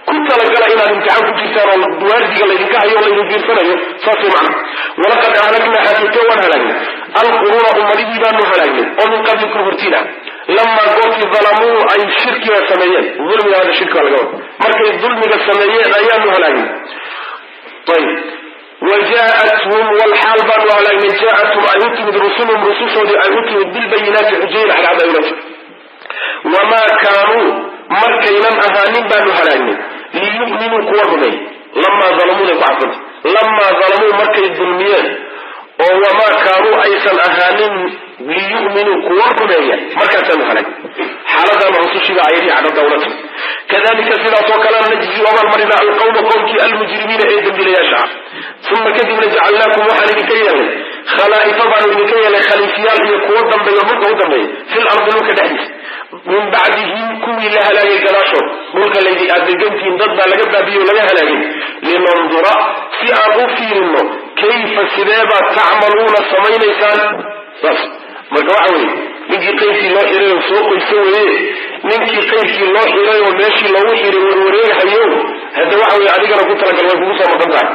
A: كنت لقل إلى الامتحان كنت تفتاني الدواردك اللي كاهي ولا يدين فيرنا صاصي معنا ولقد أهلكنا حتى وهلكنا القرون أمته بانو هلكنا ومن قبل كفرتنا لما قلت ظلموا أي شرك وسميين ظلم هذا الشرك على قول مركز الظلم والسميين أيام هلكنا طيب وجاءتهم والحال بانو هلكنا جاءتهم أيوتهم رسولهم رسوشهم أيوتهم بالبينات حجين على عداولته وما كانوا مركينا أهانين بانو هلكنا liyu'minuu kuwa rumey lamaa dalamuu ku cadfanta lamaa dalamuu markay dulmiyeen oo wamaa kaanuu aysan ahaanin liyu'minuu kuwa rumeeya markaasaan halay xaaladan rusushiba ayadii cadho dawlata kadalika sidaasoo kalea najzi abaalmarina alqawma qowmkii almujrimiina ee dembilayaasha uma kadibna jacalnaakum waxaan idinka yeelnay khalaa'ifa baanu idinka yeelnay khaliifiyaal iyo kuwo dambeeyo dhulka u dambeeya fil ardi dhulka dhexdiisa min bacdihim kuwii la halaagay gadaashood dhulka laydi aad degantihiin dad baa laga baabiyo laga halaagay linandura si aan u fiirino kayfa sideebaad tacmaluuna samaynaysaan saas marka waxa weye ninkii qaybkii loo xiray oo soo qoyso weye ninkii qaybkii loo xiray oo meeshii loogu xiray warwareegahayo hadda waxa weye adigana ku talagal way kugu soo maqan tahay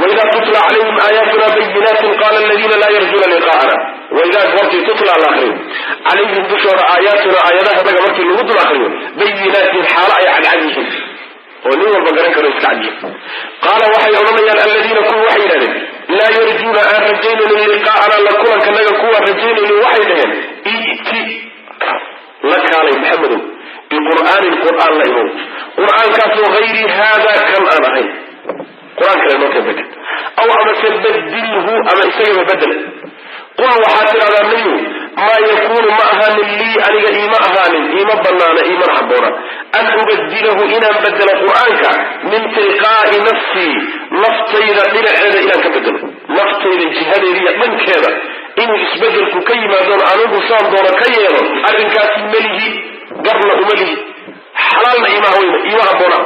A: waidaa tutla calayhim aayaatuna bayinaatin qaala aladiina laa yarjuuna liqaa'ana waidaa goortii tutla la akriyo calayhim dushooda aayaatuna aayadaha naga markii lagu dul akriyo bayinaatin xaalo ay cadcad yihiin oo nin walba garan karo iska cadyihin qaala waxay odhanayaan aladiina kuwa waxay yidhahdeen laa yarjuuna aan rajaynaynin liqaa'ana la kulankanaga kuwaan rajaynaynin waxay dhaheen iti la kaalay maxamedow biqur'aanin qur'aan la imow qur'aankaasoo hayri haada kan aan ahayn qur-aan kale noo keen bedel aw amase badilhu ama isagaba bedel qul waxaad tidhahdaa nabigu maa yakuunu ma ahaanin lii aniga iima ahaanin iima banaana iimana habboona an ubadilahu inaan bedelo qur'aanka min tilqaa'i nafsii naftayda dhinaceeda inaan ka bedelo naftayda jihadeeda iyo dhankeeda inuu isbedelku ka yimaadoon anigu saan doono ka yeelo arrinkaasi melihi garna uma lihi xalaalna iima habboona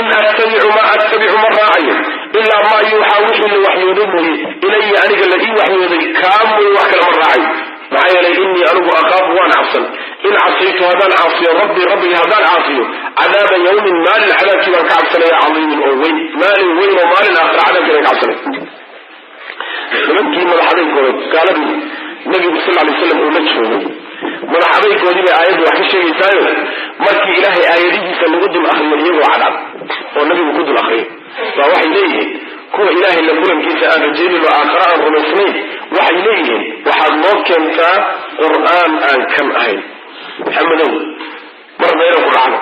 A: in attabicu ma raacayo ilaa maa yuuxaa wixii la waxyooday mooye ilaya aniga la ii waxyooday kaa mooye wax kale ma raacayo maxaa yeelay innii anigu akhaafu waan cabsan in casaytu haddaan caasiyo rabbiga haddaan caasiyo cadaaba yawmin maalin cadaabkii baan ka cabsanaya cadiimin oo weyn maalin weyn oo maalin aakhira cadaabkii baan ka cabsanaya nimankii madaxadaynkooda gaaladii nabigu sal alay slam uu la joogay madaxadaykoodii bay aayaddu wax ka sheegaysaayo markii ilaahay aayadihiisa lagu dul akriyo iyagoo cadcad oo nabigu ku dul akriyo baa waxay leeyihiin kuwa ilaahay la kulankiisa aan rajaynin oo aakhira aan rumaysnayn waxay leeyihiin waxaad noo keentaa qur'aan aan kan ahayn maxamedow mar dayra ku dhacdo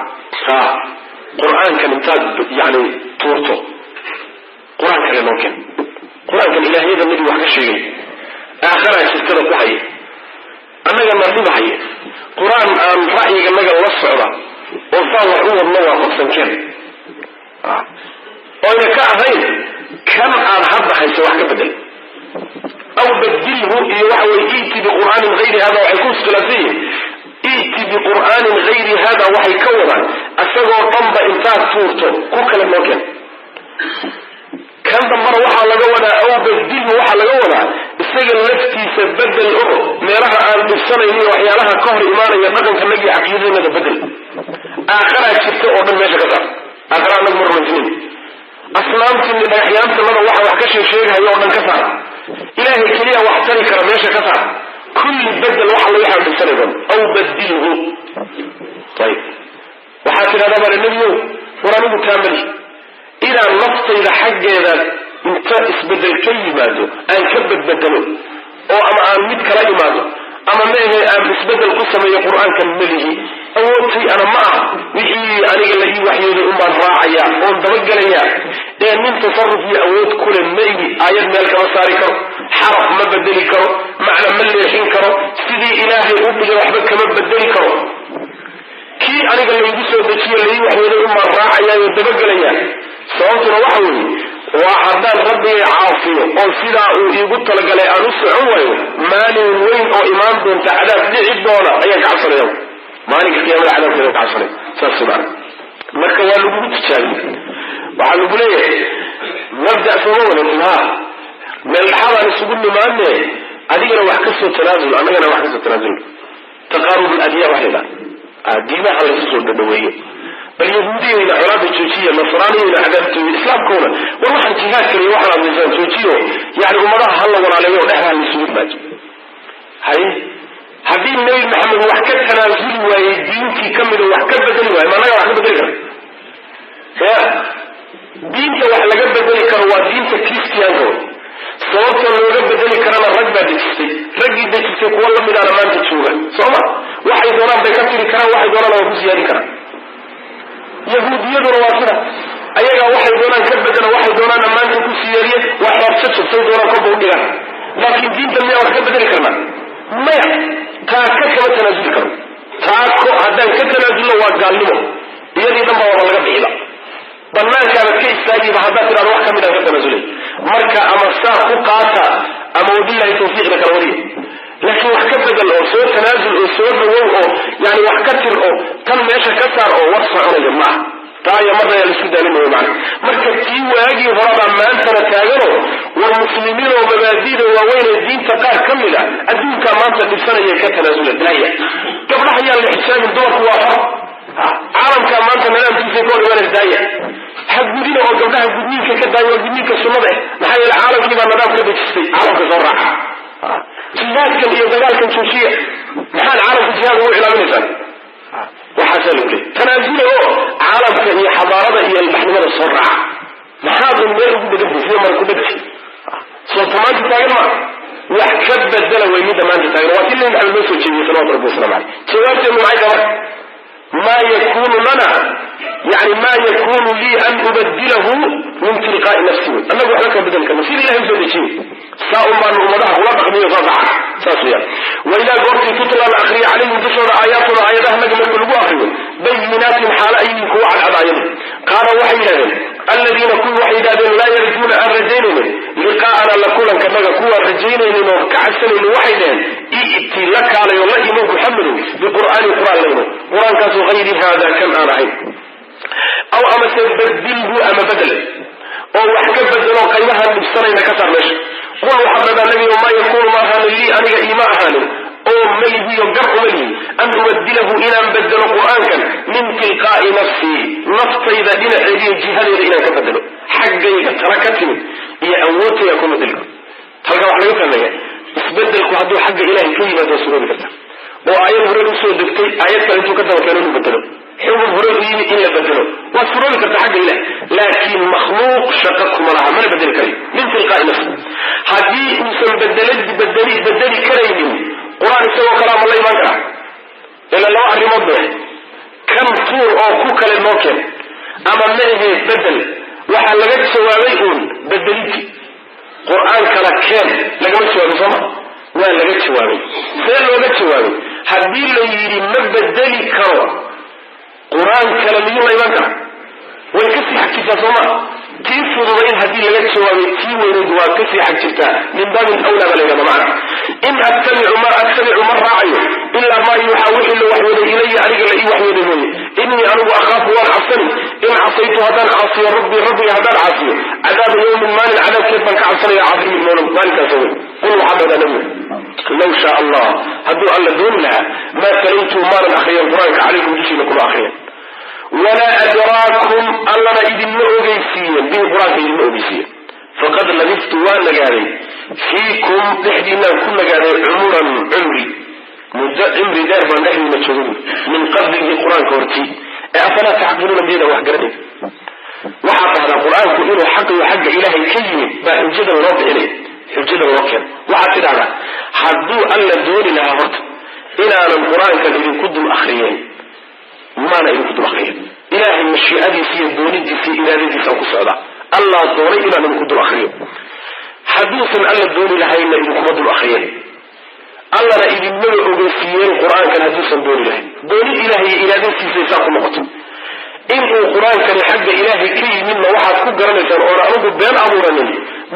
A: qur'aankan intaad yani tuurto qur-aan kale noo keen qur-aankan ilaahyada nabi wax ka sheegay aakhiraa shirkada ku haya annagana riba haya qur-aan aan ra'yiganaga la socda oo saa wax u wadno waa qabsankeen oyna ka ahayn kan aad hadda hayso wax ka bedel aw badilhu iyo waxa weye iti biqur'aanin hayri hada waxay ku iskhilaafsan yihin iti biqur'aanin hayri hada waxay ka wadaan isagoo dhanba intaad tuurto ku kale noo keen kan dambana waxaa laga wadaa aw badilhu waxaa laga wadaa isaga laftiisa bedel oo meelaha aan dhibsanayniyo waxyaalaha ka hor imaanaya dhaqankanagi caqiidaynada bedel aakhiraa jirta oo dhan meesha ka saar aakhira anagu ma rumaysnayn asnaamtii dhagaxyaantanada waxa wax ka sheegsheegahayo oo dhan ka saar ilaahay keliya wax tari kara meesha ka saar kulli bedel waxa laga xaadibsanaydan aw badilhu ayib waxaad tidhahdaa bale nebiyow war anigu taamali inaan naftayda xaggeeda inta isbedel ka yimaado aan ka badbedelo oo ama aan mid kala imaado ama maahe aan isbedel ku sameeyo qur-aankan melihi awoodtay ana ma ah wixii aniga la ii waxyooday unbaan raacayaa oon dabagelayaa ee nin tasarruf iyo awood kule ma ihi aayad meel kama saari karo xaraf ma bedeli karo macna ma leexin karo sidii ilaahay u dhigay waxba kama bedeli karo kii aniga laygu soo dejiyo laii waxyooday unbaan raacayaa oo dabagelayaa sababtuna waxa weeye waa haddaan rabbigay caasiyo oo sidaa uu iigu talagalay aan u socon waayo maalin weyn oo imaan doonta cadaab dhici doona ayaan ka cabsanaya maalinka qiyaamada cadaabkeeda ka cabsanay saas subaan marka waa lagugu tijaabiye waxaa lagu leeyahay mabda sooma wadatin ha meel dhaxadaan isugu nimaane adigana wax ka soo tanaasul annagana wax ka soo tanaasul taqaarub aladyaa wax layidhaha diimaha laysu soo dhadhaweeyo bal yahuudiyayna colaada joojiya nasraaniyayna cadaabtooya islaamkoona war waxaan jihaad kaliya waxaan adlaysaan joojiyo yani ummadaha hala walaaleeyo dhexdaa laysugu maajo hay haddii nabi maxamed wax ka tanaasuli waayey diintii ka mida wax ka bedeli waayo maanaga wax ka bedeli kara ya diinta wax laga bedeli karo waa diinta kristiyaanka way sababta looga bedeli karana rag baa dejistay raggii dejistay kuwa lamidaana maanta jooga sooma waxay doonaan bay ka tiri karaan waxay doonaan waa ku siyaadin karaan yahuudiyaduna waa sida maantana waxay doonaan maanta ku siyeeriye waa xeebsajabtay doonaan korba u dhigaan laakiin diinta miyaa wax ka bedeli karnaa maya taaka kama tanaasuli karo taako haddaan ka tanaasulno waa gaalnimo iyadii dhan baa laga bixiba banaankaabad ka istaagiba haddaad tidhahdo wax kamid aan ka tanaasulay marka ama saa ku qaata ama wabillahi tawfiiqna kala wariya laakiin wax ka bedel oo soo tanaasul oo soo dhawow oo yani wax ka tir oo tan meesha ka saar oo war soconaya maaha taaya marna yaa laisku daalinayo macna marka tii waagii horabaa maantana taagano war muslimiin oo mabaadida waaweyn ee diinta qaar ka mid a adduunkaa maanta dhibsanaya ka tanaasula daaya gabdhaha yaan la xisaabin dumarku waa xor caalamkaa maanta nadaamkiisa ka hor imanaysa daaya hagudina oo gabdhaha gudniinka ka daaya waa gudniinka sunnada maxaa yeele caalamkii baa nadaam ka dejistay caalamka soo raaca jihaadkan iyo dagaalkan joojiya maxaad caalamka jihaad ugu cilaaminaysaan waxaasaa lagu leeyay tanaasula oo caalamka iyo xadaarada iyo ilbaxnimada soo raaca maxaadun meel ugu dhegantay sida mara ku dhegtay soo tamaanta taagan ma wax ka bedela way midda maanta taagan waa tii nabi maxamed noo soo jeediyey salawatu rabbi wasalaamu caleyh jawaabteenu maxay tahay ma yakunu lana yani ma yakunu lii an ubadilahu min tilqaa'i nafsi wey annagu waxba ka bedeli karna sida ilahay usoo dejiyey saa un baanu ummadaha kula dhaqmiyo saasaxa saas weyaan waidaa goortii tutla la akriya calayhim dushooda aayaatuna aayadaha naga marka lagu akriyo bayinaatin xaalo ayiin kuwa cadcad aayadu qaala waxay yidhahdeen aladiina kuwi waxay yidhahdeen laa yarjuuna aan rajaynaynin liqaa'ana la kulanka naga kuwaan rajaynaynin oo ka cabsanaynin waxay dhaheen i'ti la kaalayo la imo muxamedow biqur'aanin qur'aan la imo qur-aankaasoo hayri haada kan aan ahayn aw amase badilhu ama bedel oo wax ka bedelo qaybahaan dhibsanayna ka saar meesha qul waxaad dhadaa nabigo maa yakuunu ma ahaanin lii aniga iima ahaanin oo malihiyo gar umalihi an ubadilahu inaan bedelo qur'aankan min tilqaa'i nafsii naftayda dhinaceediiyo jihadeeda inaan ka bedelo xaggayga tala ka timid iyo awoodtayda kuma bedelo halka wax laga fahmaya isbedelku hadduu xagga ilahay ka yimaado waa suroobi karta oo aayad hore usoo degtay aayad kale intuu ka daba keeno inu bedelo xukun hore u yimi in la bedelo waa suroobi karta xagga ilah laakiin makhluuq shaqa kuma laha mana bedeli karayo min tilqaa'i nafsi haddii uusan bedeli karaynin qur-aan isagoo kalaa ma la imaan karaa ila laba arrimood ba kan tuur oo ku kale noo keen ama ma ahee bedel waxaa laga jawaabay uun bedelintii qur-aan kala keen lagama jawaabin sooma waa laga jawaabay see looga jawaabay haddii la yidhi ma bedeli karo qur-aan kale miyuu la iman kara way kasii xag jirtaa sooma tii fududayn haddii laga jawaabay tii weyneyd waa kasii xag jirtaa min baabin awlaa baa layidhahda macana in attabicu ma raacayo ilaa maa yuuxaa wixii la waxyooday ilaya aniga la ii waxyooday mooye innii anigu akhaafu waan cabsani in casaytu haddaan caasiyo rabbiga haddaan caasiyo cadaaba yawmin maalin cadaabkeed baan ka cabsanaya cadiimin maalinkaas wey qul waxaa dhahdaa nabiga law shaa allah hadduu alla dooni lahaa maa talaytu maanan akriyan qur-aanka calaykum dushiina kuma akriyan walaa adraakum allana idinma ogeysiiyen bihi qur-aanka idinma ogeysiiyen faqad labiftu waan nagaaday fiikum dhexdiinaan ku nagaaday cumuran cumri muddo cimri dheer baan dhexdiina joogin min qablihi qur-aanka hortii ee afalaa tacqiluuna miyada wax garanay waxaad dhahdaa qur-aanku inuu xaqiyo xagga ilaahay ka yimid baa xujada loo bixinay xujada loo keen waxaad tidhahdaa hadduu alla dooni lahaa horta inaanan qur-aankan idinku dul akriyeen maana idinku dul akriyen ilaahay mashiicadiisa iyo doonidiisa iyo iraadadiisa ku socdaa allah doonay inaan idinku dul akriyo hadduusan alla dooni lahayna idinkuma dul akriyen allana idinmaba ogeysiiyeen qur-aankan hadduusan dooni lahayn dooni ilaahay iyo iraadadiisa saa ku noqoto inuu qur-aankani xagga ilaahay ka yimidna waxaad ku garanaysaan oona anugu been abuuranin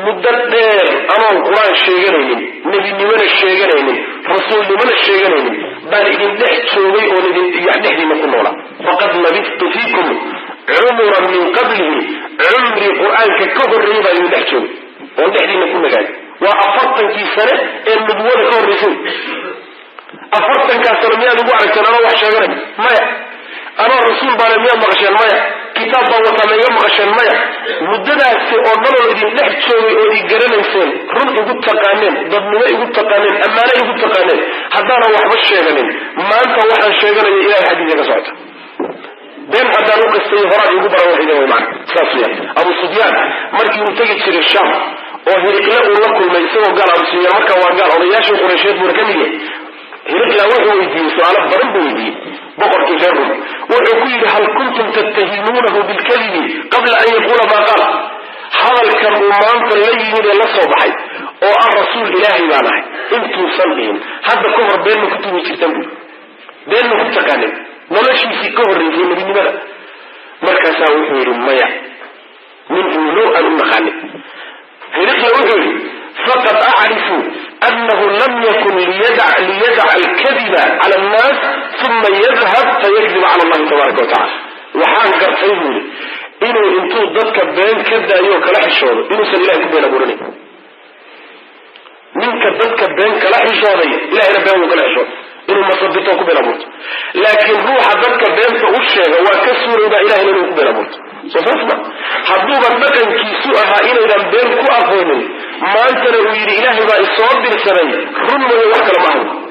A: muddo dheer anoon qur-aan sheeganaynin nebinimona sheeganaynin rasuulnimona sheeganaynin baan idin dhex joogay oon dhexdiina ku noolaa faqad labiftu fiikum cumuran min qablihi cumri qur-aanka ka horreeyay baan idin dhex joogay oon dhexdiina ku nagaay waa 40 sane ee nubuwada ka horreysay 40 sano miyaad ugu aragteen anoo wax sheeganay maya anoo rasuul baana miyaad maqasheen maya kitaab baa wataa ma iga maqasheen maya muddadaasi oo dhanoo idin dhex joogay oo idin garanayseen run igu taqaaneen dadnimo igu taqaaneen ammaano igu taqaaneen haddaanan waxba sheeganin maanta waxaan sheeganaya ilahay xaggiisa ka socota been haddaan u qastay horaan igu baran waxayden way macana saas weeyaan abu sufyaan markii uu tegi jiray shaam oo hiriqle uu la kulmay isagoo gaal abu sufyaan markaa waa gaal odayaashii qureysheed buuna ka mid yahay hiriqla wuxuu weydiiyey su-aalo badan buu weydiiyey boqorkii reer rum wuxuu ku yidhi hal kuntum tattahimuunahu bilkadibi qabla an yaquula maa qaal هذا الكرمان فاللي لا صباحي أو الرسول إلهي معنا أنتم صلين هذا كفر بينك كنتم تجتمعون بينك تقانين نلاشي في كفر رجيم من بلد مركز وحير المياه من أولو الأمخاني هناك وحير فقد أعرفوا أنه لم يكن ليدع الكذب على الناس ثم يذهب فيكذب على الله تبارك وتعالى وحان قرصيه إنه انتو ضدك بين كذا أيوه كلاح الشهر إنه سن إلهي كبين أبورني منك ضدك بين كلاح الشهر إلهي ربيه كلاح الشهر إنه مصدته كبين أبورت لكن روح ضدك بين فأشيه وكسر إذا إلهي لنه كبين أبورت صفاتنا حضوبة مكان كيسوءها إلى بين كو أفهمي ما أنت لو يري إلهي بقى الصواب بالسرين رمه وحكا معه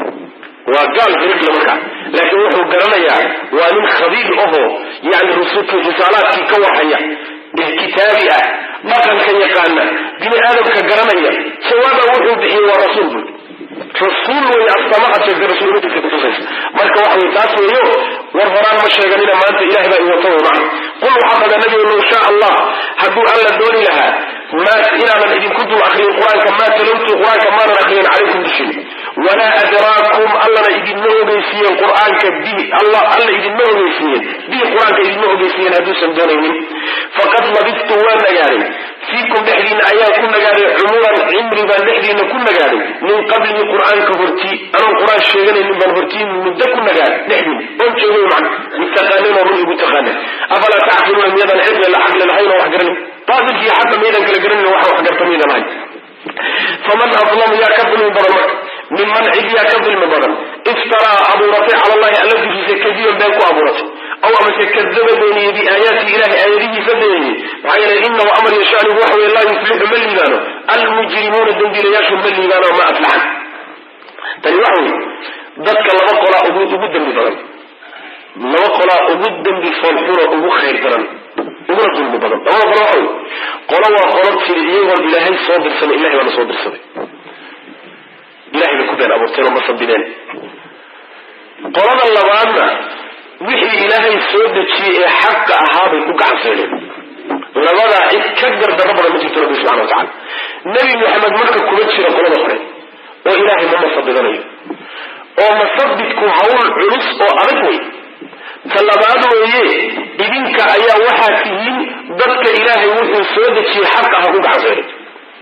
A: وقال في رجل مكة لكن وحو قرنيا ومن خبير أهو يعني رسولك الرسالات في كوحية الكتابية مكان كان يقالنا بني آدم كقرنيا سواء وحو بحي ورسول رسول ويأصطمعت في رسول مدى في القصص مركا وحو يتاسو يو والفران مشاقنين ما أنت إلهي بقى يوطوه معه قل وحفظ النبي إنه شاء الله حدو ألا دوني لها ما إلى من إذن كنتم أخرين القرآن كما تلوتوا القرآن كما نأخرين عليكم بشيء ولا أدراكم ألا إذن نوه بيسيا القرآن كبه الله ألا إذن نوه بيسيا به القرآن كإذن نوه بيسيا هدوسا دونين فقد لبثت وانا يعني فيكم نحدين أيام كنا يعني عمورا عمري بان نحدين كنا يعني من قبل القرآن كفرتي أنا القرآن الشيغاني من بنفرتي من ده كنا يعني نحدين وانتوا معنا متقانين ورؤي متقانين أفلا تعقلون من يدا العبن العقل الهين وحجرني طاقل في حتى ميدا كالجرن وحجرت ميدا معي فمن أظلم يا كفل المبرمك ممن عد يا كفل المبرم افترى أبو رفيع على الله الذي في كذبا بينكو أبو رفيع أو أما كذب بيني بآيات إله آياته فبيني وعين إنه أمر يشأنه وحو الله يفلح من لبانه المجرمون الدنبيل يشهم من لبانه وما أفلح تاني وحوي ذاتك الله قولا أبدا ببرم الله قولا أبدا بصالحون أبو خير برم أبدا ببرم الله قولا وحوي قولا وقولت في الإيه والإلهي صادر سنة إلهي وانا صادر سنة إلهي بكبين أبو رتين ومصدنين قولا الله وعنا وحي إلهي صادر شيء حق أهابي كوكا سنين ولماذا اتكدر دربنا مجلس ربي سبحانه وتعالى نبي محمد مكة كمتشي قولا وحوي وإلهي ما مصدنين ومصدتكم هول علص وأرقوي فاللبعاد وإيه إذنك أيا وحاكيين ضدك إلهي وحي صادر شيء حق أهابي عزيري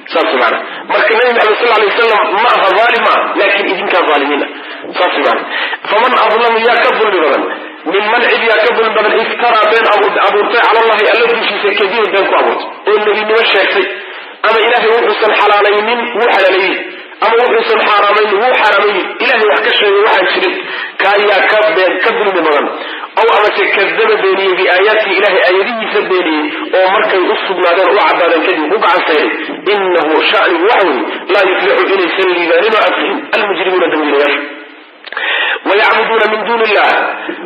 A: صافي معنا مركب النبي صلى الله عليه وسلم معها ظالمة لكن إذن كان ظالمين صافي معنا فمن أظلم يا كفر ببن ممن عد يا كفر ببن افترى بين أبو رفيع على الله الذي في كثير بينكم أبوت والنبي نوشيكي أما إلهي وحسن حلالين وحلالين أما وحسن حرامين وحرامين إلهي وحكشه وحن شريك كان يا كفر ببن أو أما كذب بيني بآيات إله آياته سبيني أو مركي أصب نادر وعبادا كذب وقع سيري إنه شأن وحوي لا يفلح إلي سلي لما أفهم المجرمون دمير ويعبدون من دون الله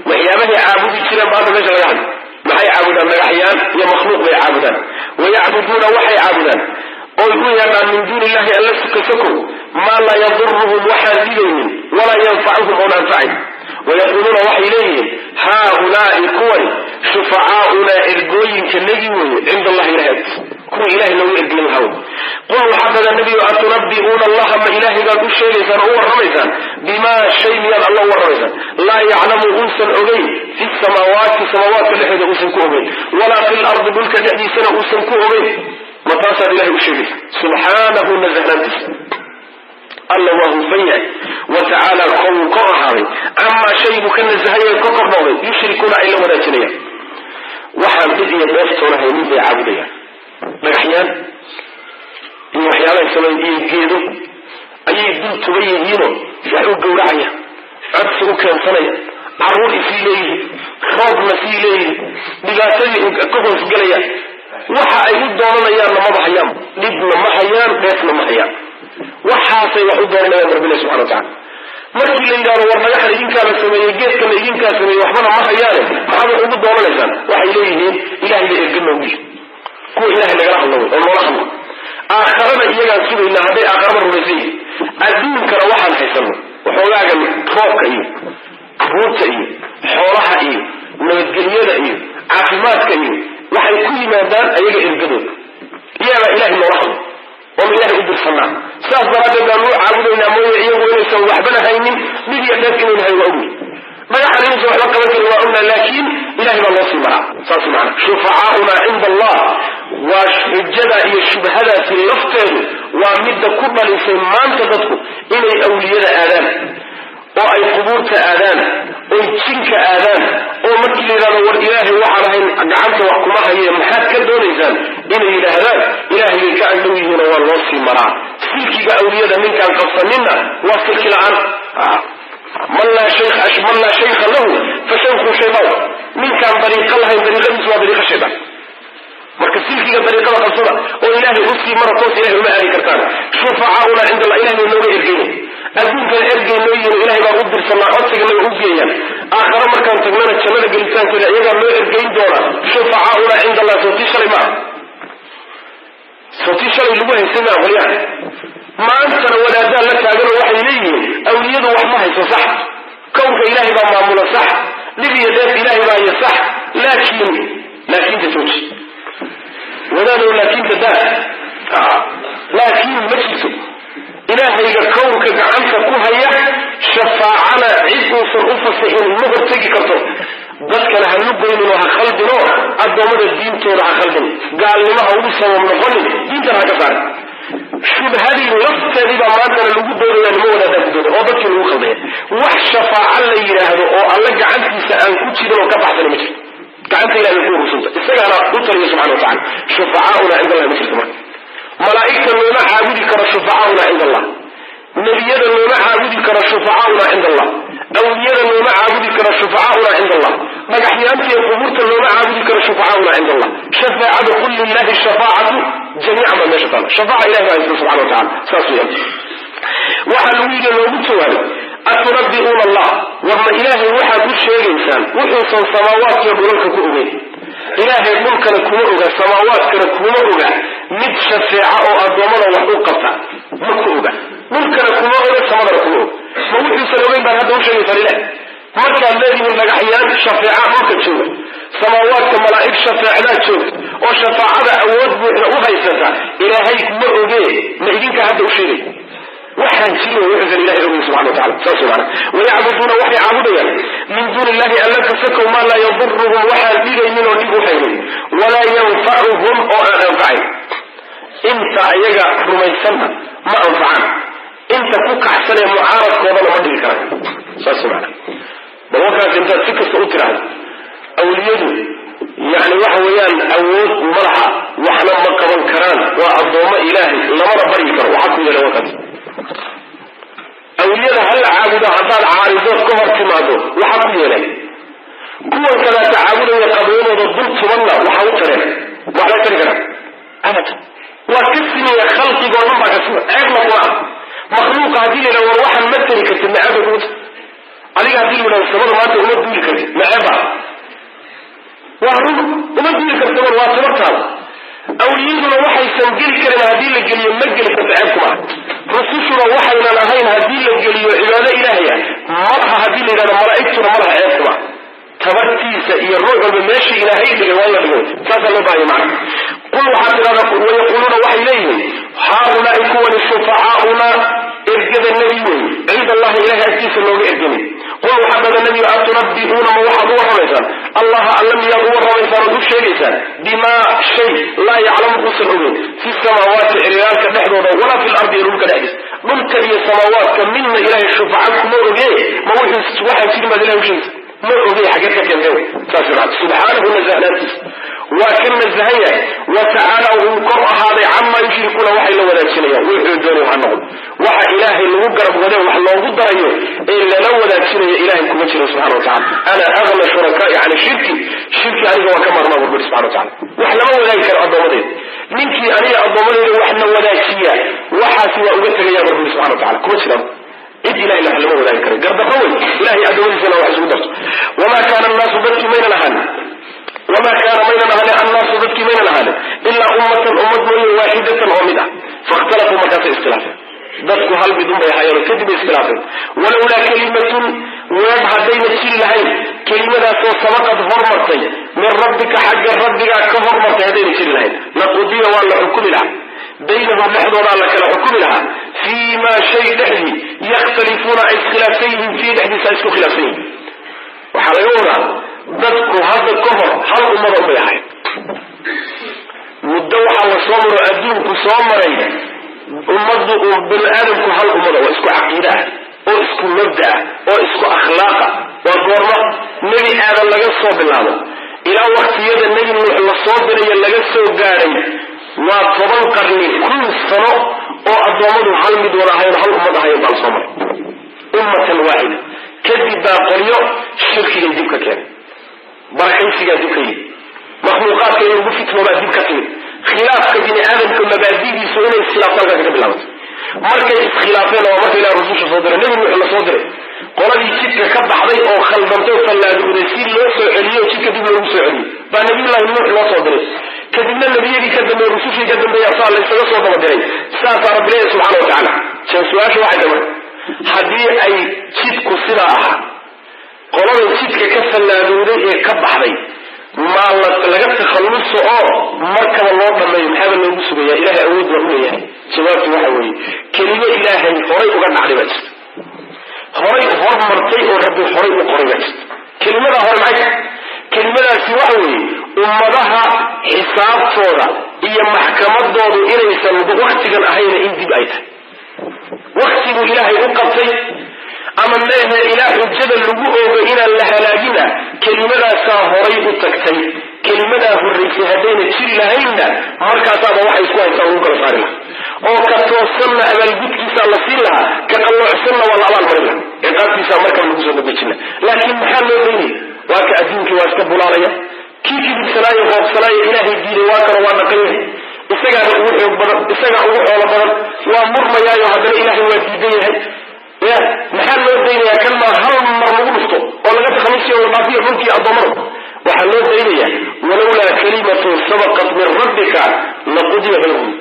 A: وإيامه عابد السلام بعض مجرى يعني ما يعبدان ملحيان يا مخلوق ويعبدان ويعبدون وحي عابدان قل يا من دون الله ألا سكسكوا ما لا يضرهم وحاذلهم ولا ينفعهم ولا ينفعهم ويقولون وحي إليهم هؤلاء كون شفعاؤنا إرقوين كالنبي عند الله إلهات كون إله لو إرقلين هون قل حفظ النبي أتنبئون الله ما إلهي قال الشيء ليسان هو الرميسان بما شيء يد الله والرميسان لا يعلم أنسا أغي في السماوات اللي حيث أنسا كوغي ولا في الأرض ملك جهدي سنة أنسا كوغي مطاسة إلهي الشيء سبحانه نزهنا الله وهو فيع وتعالى قوم قرحاني أما شيء كان الزهاية كقرنوي يشركون إلا وناتنيا وحان بدي بأفتونا هيمين بي عابديا لكحيان إنه حيانا يسمين إيه جيدو أي دول تبيهينو يحيو قورعيا عدسه كان ثنيا عرور إسيليه خوض مسيليه بغاسلي كفر سقليا وحا أيود دولنا يا لمضحيان لبنا محيان بيتنا محيان waxaasay wax u doonayaan Rabbi subhanahu wa ta'ala markii la yiraahdo war magaxa idinka la sameeyay geedka idinka sameeyay waxbana ma hayaane maxaad ugu doonaysan waxay leeyihiin ilaahay la eegno wiil ku ilaahay laga hadlo oo loo hadlo aakhirada iyaga suuqina haday aakhirada rumaysay adduunkana waxaan haysano waxoogaga roobka iyo ruurta iyo xoolaha iyo nabadgelyada iyo caafimaadka iyo waxay ku yimaadaan ayaga irgadooda iyo إياه إله الله ومن إله أدر صنع ساس درادة دانو عابدنا موية إياه وإنسان وحبنا هايمين بدي أدفن إنها يوأمي ما يحن إنسان وحبنا قبلت الوأمنا لكن إله الله سمعنا ساس معنا شفعاؤنا عند الله وحجدا إيا الشبهة في اللفتر ومد كل الإنسان ما انتظته إلي أولياء آذان oo ay qubuurta aadaan oo jinka aadaan oo markii leeyahay war ilaahay waxa lahayn gacanta wax kuma haye maxaad ka doonaysaan inay yiraahdaan ilaahay ka andow yihiin oo loo sii maraa silkiga awliyada ninkan qabsanina waa silki la'aan man la shaykh lahu fa shaykhu shaytan ninkan dariiqa lahayn dariiqadiisu waa dariiqa shaytan marka silkiga dariiqada qabsada oo ilaahay u sii mara toos ilaahay ma aadi kartaan shufa'auna inda Allah ilaahay looga ergeeyo adduunkan ergeynooyin ilaahay baa u dirsanaa codsiga laga u geeyaan aakhare markaan tagnana jannada gelitaankeeda iyagaa loo ergeyn doona shufacaauna cinda allah sootii shalay maa sootii shalay lagu haysanaa qolyaha maantana wadaadaan la taagano waxay leeyihiin awliyadu wax ma hayso sax kownka ilaahay baa maamula sax dhib iyo dheef ilaahay baa haya sax laakiinta jooji wadaado laakiinta daa laakiin ma jirto إلهي كونك جعلك كوهية شفاعنا عيد صرفة ما هرتجي كرتو بس كان هنقول إنه هخلدنا أدومر الدين تور هخلدنا قال لما هو بسوا من غني دين ترى كفار شو بهذه اللفظة دي بقى ما أنا الوجود دور يعني مو ولا ده أو بس اللي هو خلده وشفاعة اللي يرهده أو الله جعلك سأل كل شيء ده وكبح ده مش جعلك إلى يكون رسولته استجعل قلت له سبحانه وتعالى شفاعنا عند الله مش كمان ملائكة لنا عابدي كرا شفعاؤنا عند الله نبينا لنا عابدي كرا شفعاؤنا عند الله أوليانا لنا عابدي كرا شفعاؤنا عند الله مجحيانتي القبورة لنا عابدي كرا شفعاؤنا عند الله شفاعة كل الله الشفاعة جميع من نشفعنا شفاعة إله سبحانه وتعالى ساسيا وحلوية ومتوالي أتنبئون الله وهم إلهي وحا كل شيء إنسان وحيصا سماوات يبرونك كؤمين إلهي ملك لكمرغة سماوات كمرغة مد شفاعة أو أدومنا وحقوقة مكروبة ملك لكمرغة سماوات كمرغة فوحي سلوين بان هذا وشي فلله مرة الذي من مجحيان شفاعة ملك تشوف سماوات كملائك شفاعة تشوف وشفاعة أود وهيسة إلهي كمرغة ما إذنك هذا وشي وحن سيله ويعزل إلهي ربي سبحانه وتعالى سبحانه ويعبدون وحي عبديا من دون الله أن تسكوا ما لا يضرهم وحي إليه من وديه حيهم ولا ينفعهم أو أنفعهم انت أيها رميسنا ما أنفعان انت فوق أحسن معارض وضل مدري كان سبحانه بوقعت انت تفكر سأترى أولياء يعني وحويان أول مرحة وحنا مقبل كران وأضوما إلهي لمرة بريكا وحكوا إلى وقت أولياء هل عابدوا عطال عارضات كهر كمادو وحكوا إليه كوا كذا تعابدوا يقضون وضبط سمنا وحاول ترين وعلى ترين أبدا وكسني خلقي قولهم بكسني أغلق معه مخلوق هذه لو روحا مدري كتب معابا قلت عليك هذه لو سمنا ما تقول دولي كتب معابا وهرب ومدري كتب واسمرتها أولياء وحي سنجل كرنا هذه الجلية مجل كتعبكم رسوشنا وحينا لهين هذه الجلية عبادة إلهية مرها هذه اللي أنا مرأيتنا مرها عبكم تبرتيسة الروح الماشي إلهي اللي والله بيقول كذا الله باي معنا قلوا حتى نقول ويقولون وحي إليهم هؤلاء كون الشفعاؤنا إرجد النبي عند الله إله أكيس الله إرجني قلوا حتى النبي أتنبئون ما وحدوا رميسا الله أعلم يقول رميسا ردو الشيء بما شيء لا يعلم قص الأمين في السماوات إريال كتحدود ولا في الأرض يرون كالعجز ممكن السماوات كمنا إله الشفعاء كمور به ما وحي واحد سيما دلهم شيء مر به حاجات كان هو سبحانه نزهناته وكم الزهية وتعالى وقرأ هذا عما يشركون وحي لو ولا تشنيا ويحدونه عنهم وحي إلهي اللي وقرب غدا وحي الله وقدر أيه إلا لو ولا تشنيا إلهي كمتشر سبحانه وتعالى أنا أغلى شركائي على شركي عليه وكما رمى ربي سبحانه وتعالى وحي لما ولا يكر أضمدين منك أني أضمدين وحنا ولا شيا وحاسي وأقتل يا ربي سبحانه وتعالى كمتشر إذ إلهي لحلمه ولا يكر قرب قول إلهي أدوني سنة وحسن درس وما كان الناس ذاتي مين لهن وما كان مين لهن الناس ذاتي مين لهن إلا أمة واحدة ومدة فاختلفوا مكاسة اختلافه ذاتكو هل بدون بيحيان كذب اختلافه ولولا كلمة ويبها بين السير لهين kelimadaasoo sabaqad hormartay min rabbika xagga rabbigaa ka hormartay haddayna jiri lahayn laqudiya waa la xukumi lahaa baynahum dhexdoodaa la kala xukumi lahaa fii maa shay dhexdii yakhtalifuuna ay iskhilaafsan yihiin fii dhexdiisa ay isku khilaafsan yihiin waxaa laga wadaa dadku hadda ka hor hal ummada ubay ahayd muddo waxaa la soo maro adduunku soo maray ummaddu uu bini aadamku hal ummada waa isku caqiida ah oo isku mabda ah oo isku akhlaaqa waa goorma nebi aadan laga soo bilaabo ilaa waktiyada nebi nuux la soo dirayo laga soo gaadhay waa 10 qarni 1000 sano oo addoommadu hal mid wada ahayn hal ummad ahayn baa soo maray ummatan waahida kadib baa qolyo shirkiga dib ka keenay barakaysigaa dib ka yimid makhluuqaadka in lagu fitnoobaa dib ka timid khilaafka bini aadamka mabaadidiisu inay iskhilaafto halkaa kaga bilaabato markay iskhilaafeen waa marka ilaha rasusha soo diray nebi nuux la soo diray qoladii jidka ka baxday oo khaldantay fallaadugday si loo soo celiyo jidka dib loogu soo celiyo baa nabiyullahi nuux loo soo diray kadibna nebiyadii ka dambeeye rusushii ka dambeeya saa laysaga soo daba diray saasaa rabbi leeyahy subxana wa tacaala su-aasha waxay tahay haddii ay jidku sidaa ahaa qoladan jidka ka fallaadowday ee ka baxday maa laga takhalluso oo markaba loo dhameeyo maxaaba loogu sugaya ilahay awood baa u leeyahay jawaabtu waxa weeye kelimo ilaahay horay uga dhacday baa jirta horay hormartay oo rabbi horay u qoray baa jirta kelimada hore maxay kelimadaasi waxa weeye ummadaha xisaabtooda iyo maxkamadoodu inaysan waktigan ahayna in dib ay tahay waktigu ilaahay u qabtay ama meehe ilaa xujada lagu oogo inaan la halaagina kelimadaasaa horay u tagtay kelimadaa horraysay haddayna jiri lahaynna markaasaaba waxay isku haystaan lagu kala saari lahaa oo ka toosanna abaalgudkiisaa la siin lahaa ka qalloocsanna waa la abaalmarin lahaa ciqaabtiisaa markaba lagu soo dabejina laakiin maxaa loo daynaya waa ka adduunkii waa iska bulaalaya kii kidibsanaayo hoobsanaayo ilaahay diiday waa kana waa dhaqan yahay isagaana ugu xoog badan isagaa ugu xoolo badan waa murmayaayo haddana ilaahay waa diidan yahay ya maxaa loo daynayaa kan maa hal mar lagu dhufto oo laga takhalusiyo la dhaafiyo dhulkii addoommada waxaa loo daynaya walowlaa kalimatun sabaqat min rabbika laqudiya baynahum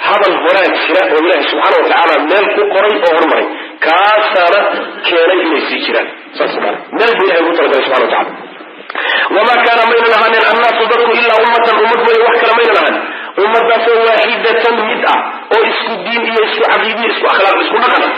A: hadal horaa jira oo ilaahi subxaana wa tacaala meel ku qoray oo hormaray kaasaana keenay inay sii jiraan saas maana meel buu ilahay ugu talagalay subxana wa tacala wamaa kaana maynan ahaanin annaasu dadku ilaa ummatan ummad mooye wax kale maynan ahaan ummadaasoo waaxidatan mid ah oo isku diin iyo isku caqiidiyo isku akhlaaq isku dhaqan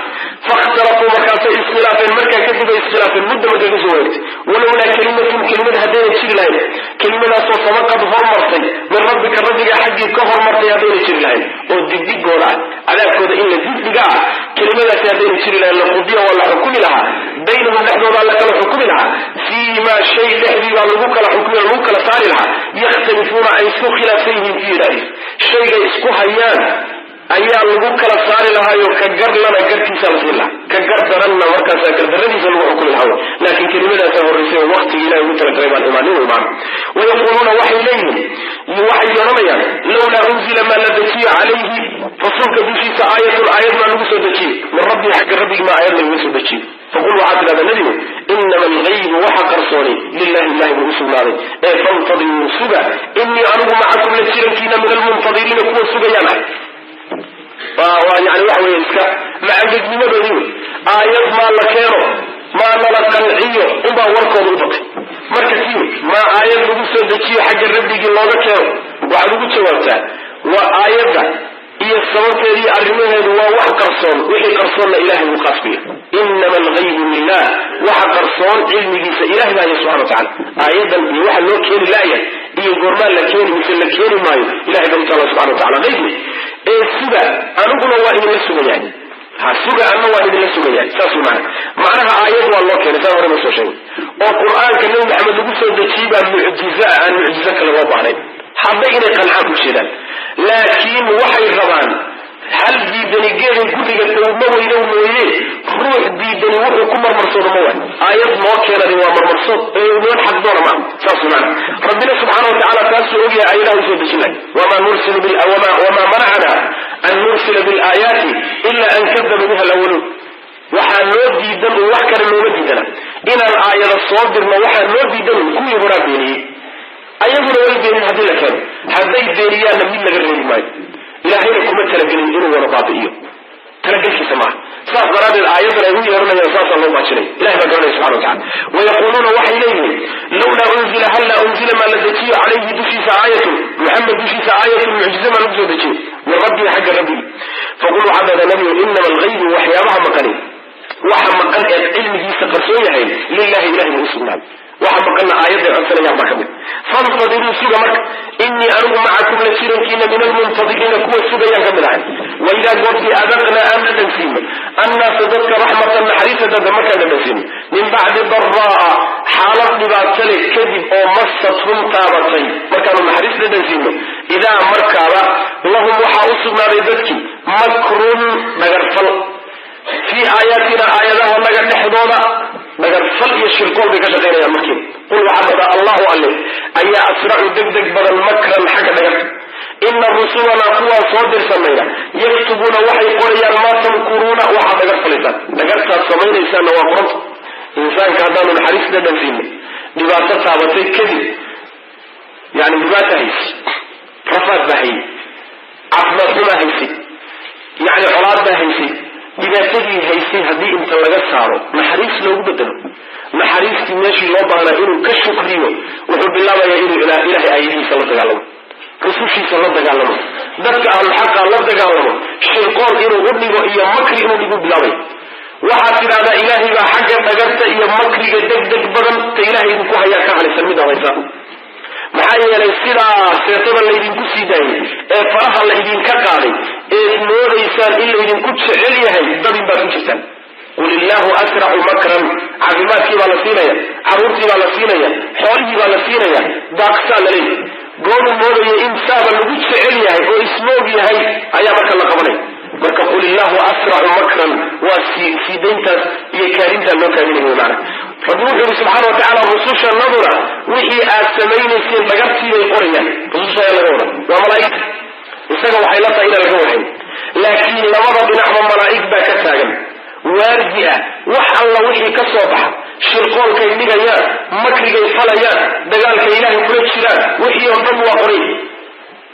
A: fakhtalafuu markaasay iskhilaafeen markaa kadib ay iskhilaafeen mudda markay kasoo wareegtay walowlaa kelimatun kelimad haddayna jiri lahayn kelimadaasoo sabaqad hormartay min rabbika rabbiga xaggii ka hormartay haddayna jiri lahayn oo digdigooda ah cadaabkooda in la digdiga ah kelimadaasi haddayna jiri lahayn laqudiya waa la xukumi lahaa baynahum dhexdoodaa la kala xukumi lahaa fii maa shay dhexdii baa lagu kala xukumi lagu kala saari lahaa yakhtalifuuna ay isku khilaafsan yihiin fii dhexdiis shaygay isku hayaan ayaa lagu kala saari lahaayo ka garlana garkiisa la siin lahaa ka gardaranna markaasaa gardaradiisa lagu xukumi lahaa laakiin kelimadaasa horraysay oo waqtigii ilahay ugu talagalay baan imaanin wey maana wayaquuluuna waxay leeyihiin waxay odhanayaan lawlaa unzila maa la dejiyo calayhi rasuulka dushiisa aayatun aayad maa lagu soo dejiyey min rabbii xagga rabbigi maa aayad lagaga soo dejiyey faqul waxaa tidhahda nebigu inama algaybu waxa qarsooni lilahi ilahi buu u sugnaaday ee fantadiruu suga inii anigu macakum la jirankiina min almuntadiriina kuwa sugayaan ah yani waxa wey iska macagegnimadoodii wey aayad maa la keeno maa nala qanciyo unbaa warkooda u batay marka kii maa aayad lagu soo dejiyo xagga rabbigii looga keeno waxaad ugu jawaabtaa waa aayadda iyo sababteedii arrimaheedu waa wax qarsoon wixii qarsoonna ilahay uu qaasbiya inama algaybu lilah waxa qarsoon cilmigiisa ilahay baa haya subxana wa tacala aayadan iyo waxa loo keeni laaya iyo goormaa la keeni mise la keeni maayo ilahay baa utaala subxana wa tacala qayb wey ee suga aniguna waa idinla sugayahay suga anna waan idinla sugayahay saas macnaha aayad waa loo keenay saa hore ma soo sheegay oo qur-aanka nabi maxamed lagu soo dejiyey baa mucjiza aan mucjizo kale loo baahnayn hadday inay qancaan ku jeedaan laakiin waxay rabaan hal diidani geeday guriga dawma weyne mooye ruux diidani wuxuu ku marmarsoodo ma waay aayad loo keenani waa marmarsood noon xaqdoona maa saas macna rabbina subxaana wa tacaala taasuu ogyahay aayadaha u soo dejinay wamaa manacana an nursila bilaayaati ila an kadaba biha alawalun waxaa loo diidan oo wax kale looma diidana inaan aayada soo dirno waxaa loo diidan kuwii horaa beeniyey ayaguna way beenin haddii la keeno hadday beeniyaanna mid laga reebi maayo ilaahayna kuma talagelin inuu wada baabi'iyo talagelkiisa maaha saas daraaddeed aayadan ay u yeeranayaan saasaa loo baajinay ilahay baa garanaya subxana wa tacala wayaquuluuna waxay leeyihiin lawlaa unzila halla unzila maa la dejiyo calayhi dushiisa aayatun muxamed dushiisa aayatun mucjize maa lagu soo dejiyo min rabbii xagga rabbigi faqul waxaa dhahda nabigu inama alghaybu waxyaabaha maqani waxa maqan ee cilmigiisa qarsoon yahay lilahi ilahi buu usugnaaday waxa maqanna aayadday codsanayaan baa ka mid faintadiruu suga marka inii anigu macakum la jirankiina min almuntadiriina kuwa sugayaan ka mid ahay waidaa goortii adaqnaa aan dhadhansiino annaasa dadka raxmatan naxariisa dadka markaan dhadhansiino min bacdi daraa xaalad dhibaato leh kadib oo masathum taabatay markaanu naxariis dhadhansiino idaa markaaba lahum waxaa u sugnaaday dadkii makrun dhagarfal fii aayaatina aayadaha naga dhexdooda dhagarfal iyo shirqool bay ka shaqaynayaan markiiba qul waxaa dhada allahu alle ayaa asracu degdeg badan makran xagga dhagarta ina rusulanaa kuwaan soo dirsanayna yaktubuuna waxay qorayaan maa tamkuruuna waxaad dhagarfalaysaan dhagartaad samaynaysaanna waa qoranta insaanka haddaanu naxariis dhadhansiino dhibaato taabatay kadib yani dhibaata haysi rafaad baa hayay caafimaad xumaa haysay yani colaad baa haysay dhibaatadii haysay haddii inta laga saaro naxariis loogu bedelo naxariistii meeshii loo baahnaa inuu ka shukriyo wuxuu bilaabayaa inuu ilaahay aayadihiisa la dagaalamo rusushiisa la dagaalamo dadka ahluxaqa la dagaalamo shirqool inuu u dhigo iyo makri inuu dhigu bilaabay waxaad tidhahdaa ilaahay baa xagga dhagarta iyo makriga degdeg badan ta ilaahay idinku hayaa ka halisan mid adaysa maxaa yeelay sidaa seetada laydinku sii daayay ee faraha la idinka qaaday eed moodaysaan in laydinku jecel yahay dadin baad ku jirtaan qul illaahu asracu makran caafimaadkii baa la siinaya caruurtii baa la siinaya xoolihii baa la siinaya daaqsaa la leeyahy gooruu moodaya in saaba lagu jecel yahay oo ismoog yahay ayaa marka la qabanaya marka qul illaahu asracu makran waa sii dayntaas iyo kaarintaa loo kaadinaya macana rabbi wuxuu yihi subxaana watacaala rusushanaduna wixii aad samaynayseen dhagartii bay qorayaan rususha ayaa laga wadan waa malaa'igta isaga waxay la tahay inaan laga wahayn laakiin labada dhinacba malaa'ig baa ka taagan waardi ah wax alla wixii ka soo baxa shirqoolkay dhigayaan makrigay falayaan dagaalkay ilaahay kula jiraan wixii oo dhan waa qoray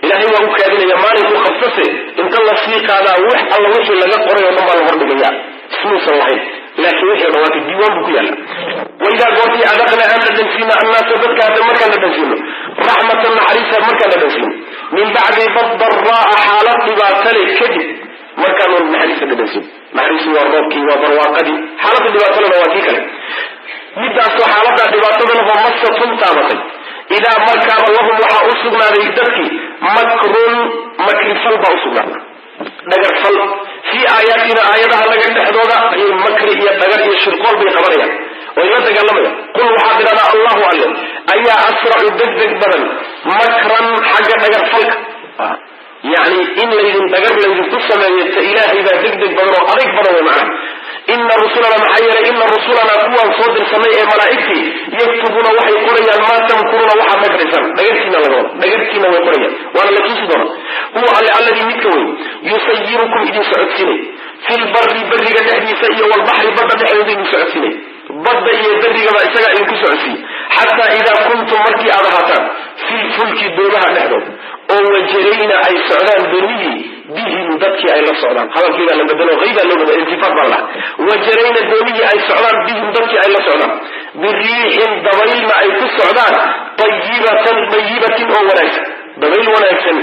A: ilaahay waa u kaadinaya maalinku qabsase inta la sii qaadaa wax alla wixii laga qoray oo dhan baa la hordhigaya ismuusan lahayn laakiin wixii dhawaatay diiwaan buu ku yaalla waidaa goortii adaqna aan dhadhansiino annaasa dadka hadda markaan dhadhansiino raxmatan naxariisa markaan dhadhansiino min bacdi daraa xaalad dhibaatale kadib markaanu naxariista dhadhansiino naxariisu waa roobkii waa barwaaqadii xaaladda dhibaatalena waa kii kale midaasoo xaaladdaa dhibaatadalahoo masathum taabatay idaa markaaba lahum waxaa u sugnaaday dadkii makrun makrifal baa u sugnaaday dhagarfal fii aayaatina aayadaha laga dhexdooda ayay makri iyo dhagar iyo shirqool bay qabanayaan way la dagaalamayaan qul waxaad tidhahdaa allahu alle ayaa asracu degdeg badan makran xagga dhagarfalka yani in dhagar laydinku sameeyo ta ilaahay baa degdeg badan oo adayg badan way macana ina rusulana maxaa yeelay ina rusulanaa kuwaan soo dirsanay ee malaa'igtii yaktubuuna waxay qorayaan maa tamkuruuna waxaad makraysaan dhagartiina laga wada dhagartiina way qorayaan waana la tusi doona huwa alle alladii midka wey yusayirukum idin socodsiinay fi lbari beriga dhexdiisa iyo walbaxri badda dhexdooda idin socodsiinay badda iyo berigaba isagaa idinku socodsiiyey xataa idaa kuntum markii aad ahaataan fi lfulki doomaha dhexdooda oo wajarayna ay socdaan doonihii bihim dadkii ay la socdaan hadalkiibaa la bedelo haybaa loo bada iltifaat baa la wajarayna doonihii ay socdaan bihim dadkii ay la socdaan biriixin dabaylna ay ku socdaan dayibatin oo wanaagsan dabayl wanaagsan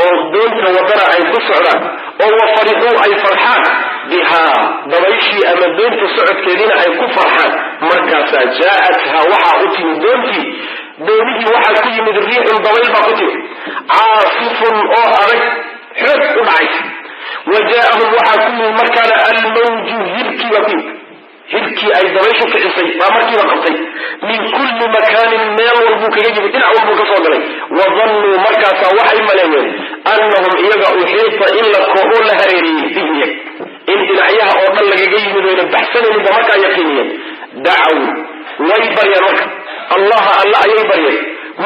A: oo doonta wadana ay ku socdaan oo wafarixuu ay farxaan bihaa dabayshii ama doonta socodkeediina ay ku farxaan markaasaa jaa-athaa waxaa u timi doonihii waxaa ku yimid riixun dabayl baa ku timi caasifun oo adag xoog u dhacaysa wa jaa-ahum waxaa ku yimid markaana almawju hirkii baa ku yimid hirkii ay dabayshu kicisay baa markiiba qabtay min kulli makaanin meel walbuu kaga yimid dhinac walbuu ka soo galay wadannuu markaasaa waxay maleeyeen annahum iyaga uxiita in la koobo la hareereeyey bihim yag in dhinacyaha oo dhan lagaga yimid oyna baxsanayninba markaa yaqiiniyeen dacaw way baryeen marka allaha alla ayay baryeen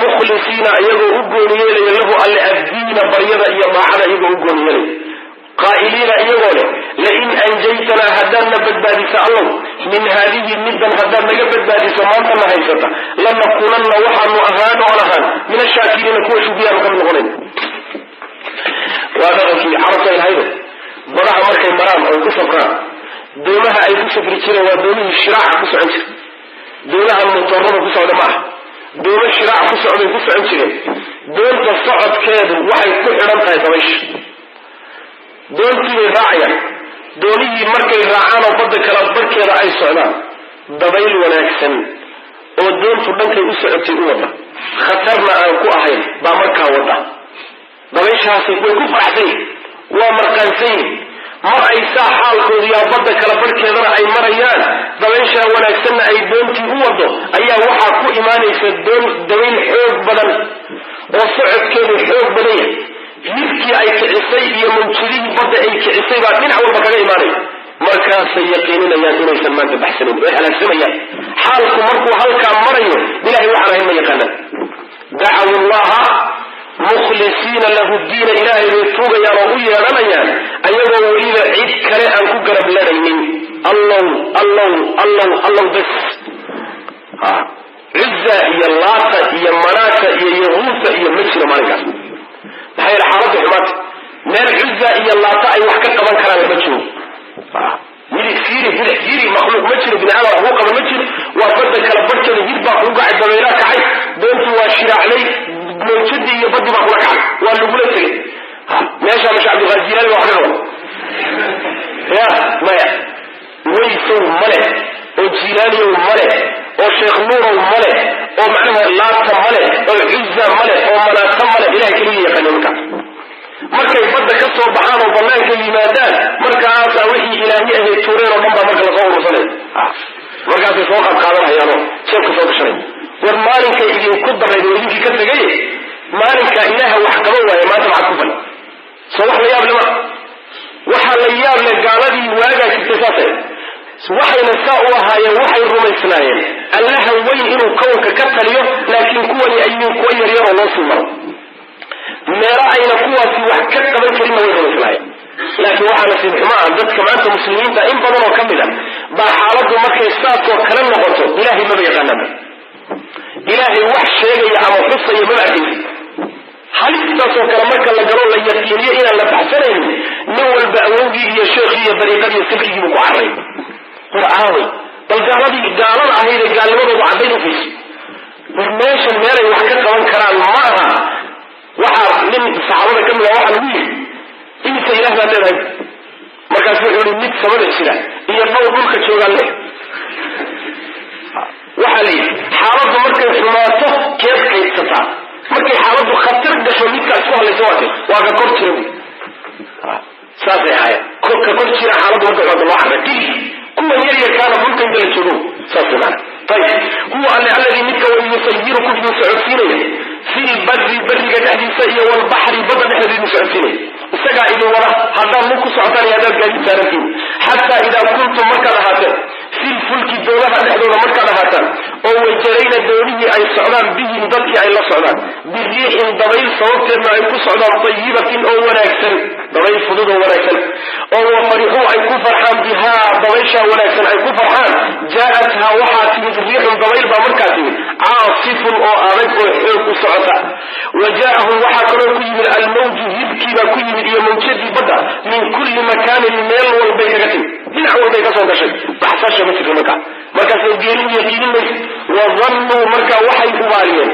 A: mukhlisiina iyagoo u gooni yeelaya lahu alle addiina baryada iyo daacada iyagoo u gooni yeelaya qaa'iliina iyagoo leh lain anjaytanaa haddaad na badbaadisa allow min haadihi middan haddaad naga badbaadiso maanta na haysata lanakunanna waxaanu ahaan oon ahaan min ashaakiriina kuwa shugiyaanu ka mid noqonayn waa dhaqankii carabta ilhaydo badaha markay maraan oo ku safraan doomaha ay ku safri jireen waa doomihii shiraaca ku socon jira doonaha motorada ku socda maaha doono shiraac ku socday ku socon jireen doonta socodkeedu waxay ku xidhan tahay dabaysha doontii bay raacayaan doonihii markay raacaan oo badda kala barkeeda ay socdaan dabayl wanaagsan oo doontu dhankay u socotay u wada khatarna aan ku ahayn baa markaa wada dabayshaasi way ku faraxsan waa marqaansan mar ay saa xaalkoodu yaa badda kala barkeedana ay marayaan dabayshaa wanaagsanna ay doontii u wado ayaa waxaa ku imaanaysa dabayl xoog badan oo socodkeedu xoog badan yahay hirkii ay kicisay iyo mawjadihii badda ay kicisay baa dhinac walba kaga imaanaya markaasay yaqiininayaan inaysan maanta baxsanin way halaagsamayaan xaalku markuu halkaa marayo ilahay waxaan ahayn ma yaqaanaan dacaw allaha mukhlisiina lahu diina ilaahay bay tuugayaan oo u yeedhanayaan ayagoo weliba cid kale aan ku garab ladhaynin allow bas cizza iyo laata iyo manaata iyo yahuusa iyo ma jiro maalinkaas maxaa yeele xaaladda xumaata meel cizza iyo laata ay wax ka qaban karaan ma jiro midig fiiri bidix fiiri makhluuq ma jiro bini aadam waxu qaban ma jiro waa badda kala barkeeda hir baa kugu gacay dabeylaa kacay doontu waa shiraaclay mawjadii iyo badii baa kula kacay waa lagula tegay meeshaa masha cabdilqaadir jilaani waa ka qaban ya maya waysow male oo jilaaniyow male oo sheekh nuurow male oo macnaha laata male oo cizza male oo manaata male ilahay keliya yaqaani markay badda ka soo baxaan oo banaanka yimaadaan markaasaa wixii ilaahi ahay tuureen oo dhan baa marka lasoo urursanay markaasay soo qaadqaadanahayaanoo jeebka soo gashanay war maalinkay idinku darayd oo idinkii ka tegay maalinkaa ilaaha wax qaban waaya maanta maxaad ku fali soo wax la yaab le ma waxaa la yaab le gaaladii waagaa jirtay saasay waxayna saa u ahaayeen waxay rumaysnaayeen allaha weyn inuu kownka ka taliyo laakiin kuwani ayuu kuwa yaryaroo loo sii maro meelo ayna kuwaasi wax ka qaban karinna way rumaysnaayeen laakiin waxaa nasiib xumaa dadka maanta muslimiinta in badan oo ka mid a baa xaaladdu markay saasoo kale noqoto ilaahay maba yaqaanaba ilaahay wax sheegaya ama xusaya maba arkaysa halistaasoo kale marka la galo la yaqiiniyo inaan la baxsanaynin nin walba awowgii iyo sheekhii iyo dariiqadii silkigiibu ku carray war aaway bal gaalada ahayd ee gaalnimadoodu caddayn ufayso war meeshan meelay wax ka qaban karaan ma aha waxaa nin saxaabada ka mid a waxaa lagu yidhi imise ilaah baad leedahay markaas wuxuu ihi mid samada jira iyo dhowr dhulka joogaan leh waxaa la yidhi xaaladdu markay xumaato keed kaydsataa markay xaaladdu khatar gasho midkaa isku hadlaysa waa ka kor jira bu saasay ahaayeen ka kor jira xaaladdu markay xumaato loo carra keli kuwa yaryarkaana dhulka inta la joogo saas maana ayib huwa alladii midka wa yusayirukum idin socodsiinaya fi lbari bariga dhexdiisa iyo walbaxri badda dhexdeeda idin socodsiinaya isagaa idin wada haddaad mid ku socotaan iyo haddaad gaadiid saarantiin xataa idaa kuntum markaad ahaateen filfulki doonaha dhexdooda markaad ahaataan oo wajarayna doonihii ay socdaan bihim dadkii ay la socdaan biriixin dabayl sababteedna ay ku socdaan tayibatin oo wanaagsan dabayl fudud oo wanaagsan oo wafarixuu ay ku farxaan bihaa dabayshaa wanaagsan ay ku farxaan jaa-athaa waxaa timid riixun dabayl baa markaa timid caasifun oo adag oo xoog u socota wa jaa-ahum waxaa kaloo ku yimid almawju hibkiibaa ku yimid iyo mawjadii badda min kulli makaanin meel walbay kaga timid dhinac walbay kasoo gashay baxsasha ma jirto markaasay geeriu yaqiinin maysa wadannuu markaa waxay hubaaliyeen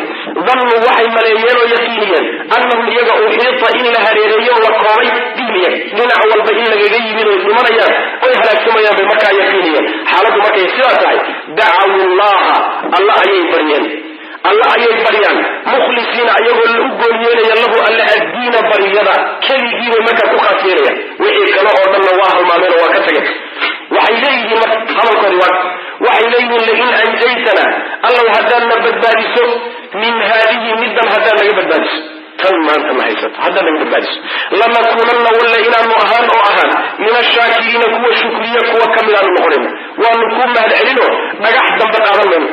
A: dannuu waxay maleeyeen oo yaqiiniyeen annahum iyaga uxiita in la hareereeyo la koobay bihim dhinac walba in lagaga yimid oy dhimanayaan oy halaagsamayaan bay markaa yaqiiniyeen xaaladdu markay sidaa tahay dacaw llaha alla ayay baryaan mukhlisiina ayagoo la u goonyeelaya lahu alla addiina baryada keligiibay markaa ku khaas yeelayaan wixii kale oo dhanna waa halmaameen oo waa ka tageen waxay leeyihiin hadalkoodi waxay leeyihiin lain anjaytana allow haddaad na badbaadiso min haadihi middan haddaad naga badbaadiso tan maanta ma haysato haddaad naga badbaadiso lanakuunanna walla inaanu ahaan oo ahaan min ashaakiriina kuwa shukriya kuwa ka midaanu noqonayna waanu kuu mahad celino dhagax dambe qaadan mayno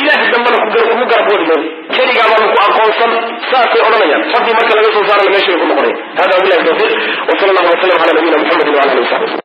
A: ilaah dambana kugu garab wadi mayno keligaa baanu ku aqoonsan saasay odhanayaan fadii marka laga soo saarana meeshay ku noqonaya hada wabillahi tawfiiq wa sala allahu wasalam ala nabiyina muxamedin wala alihi wasaxbi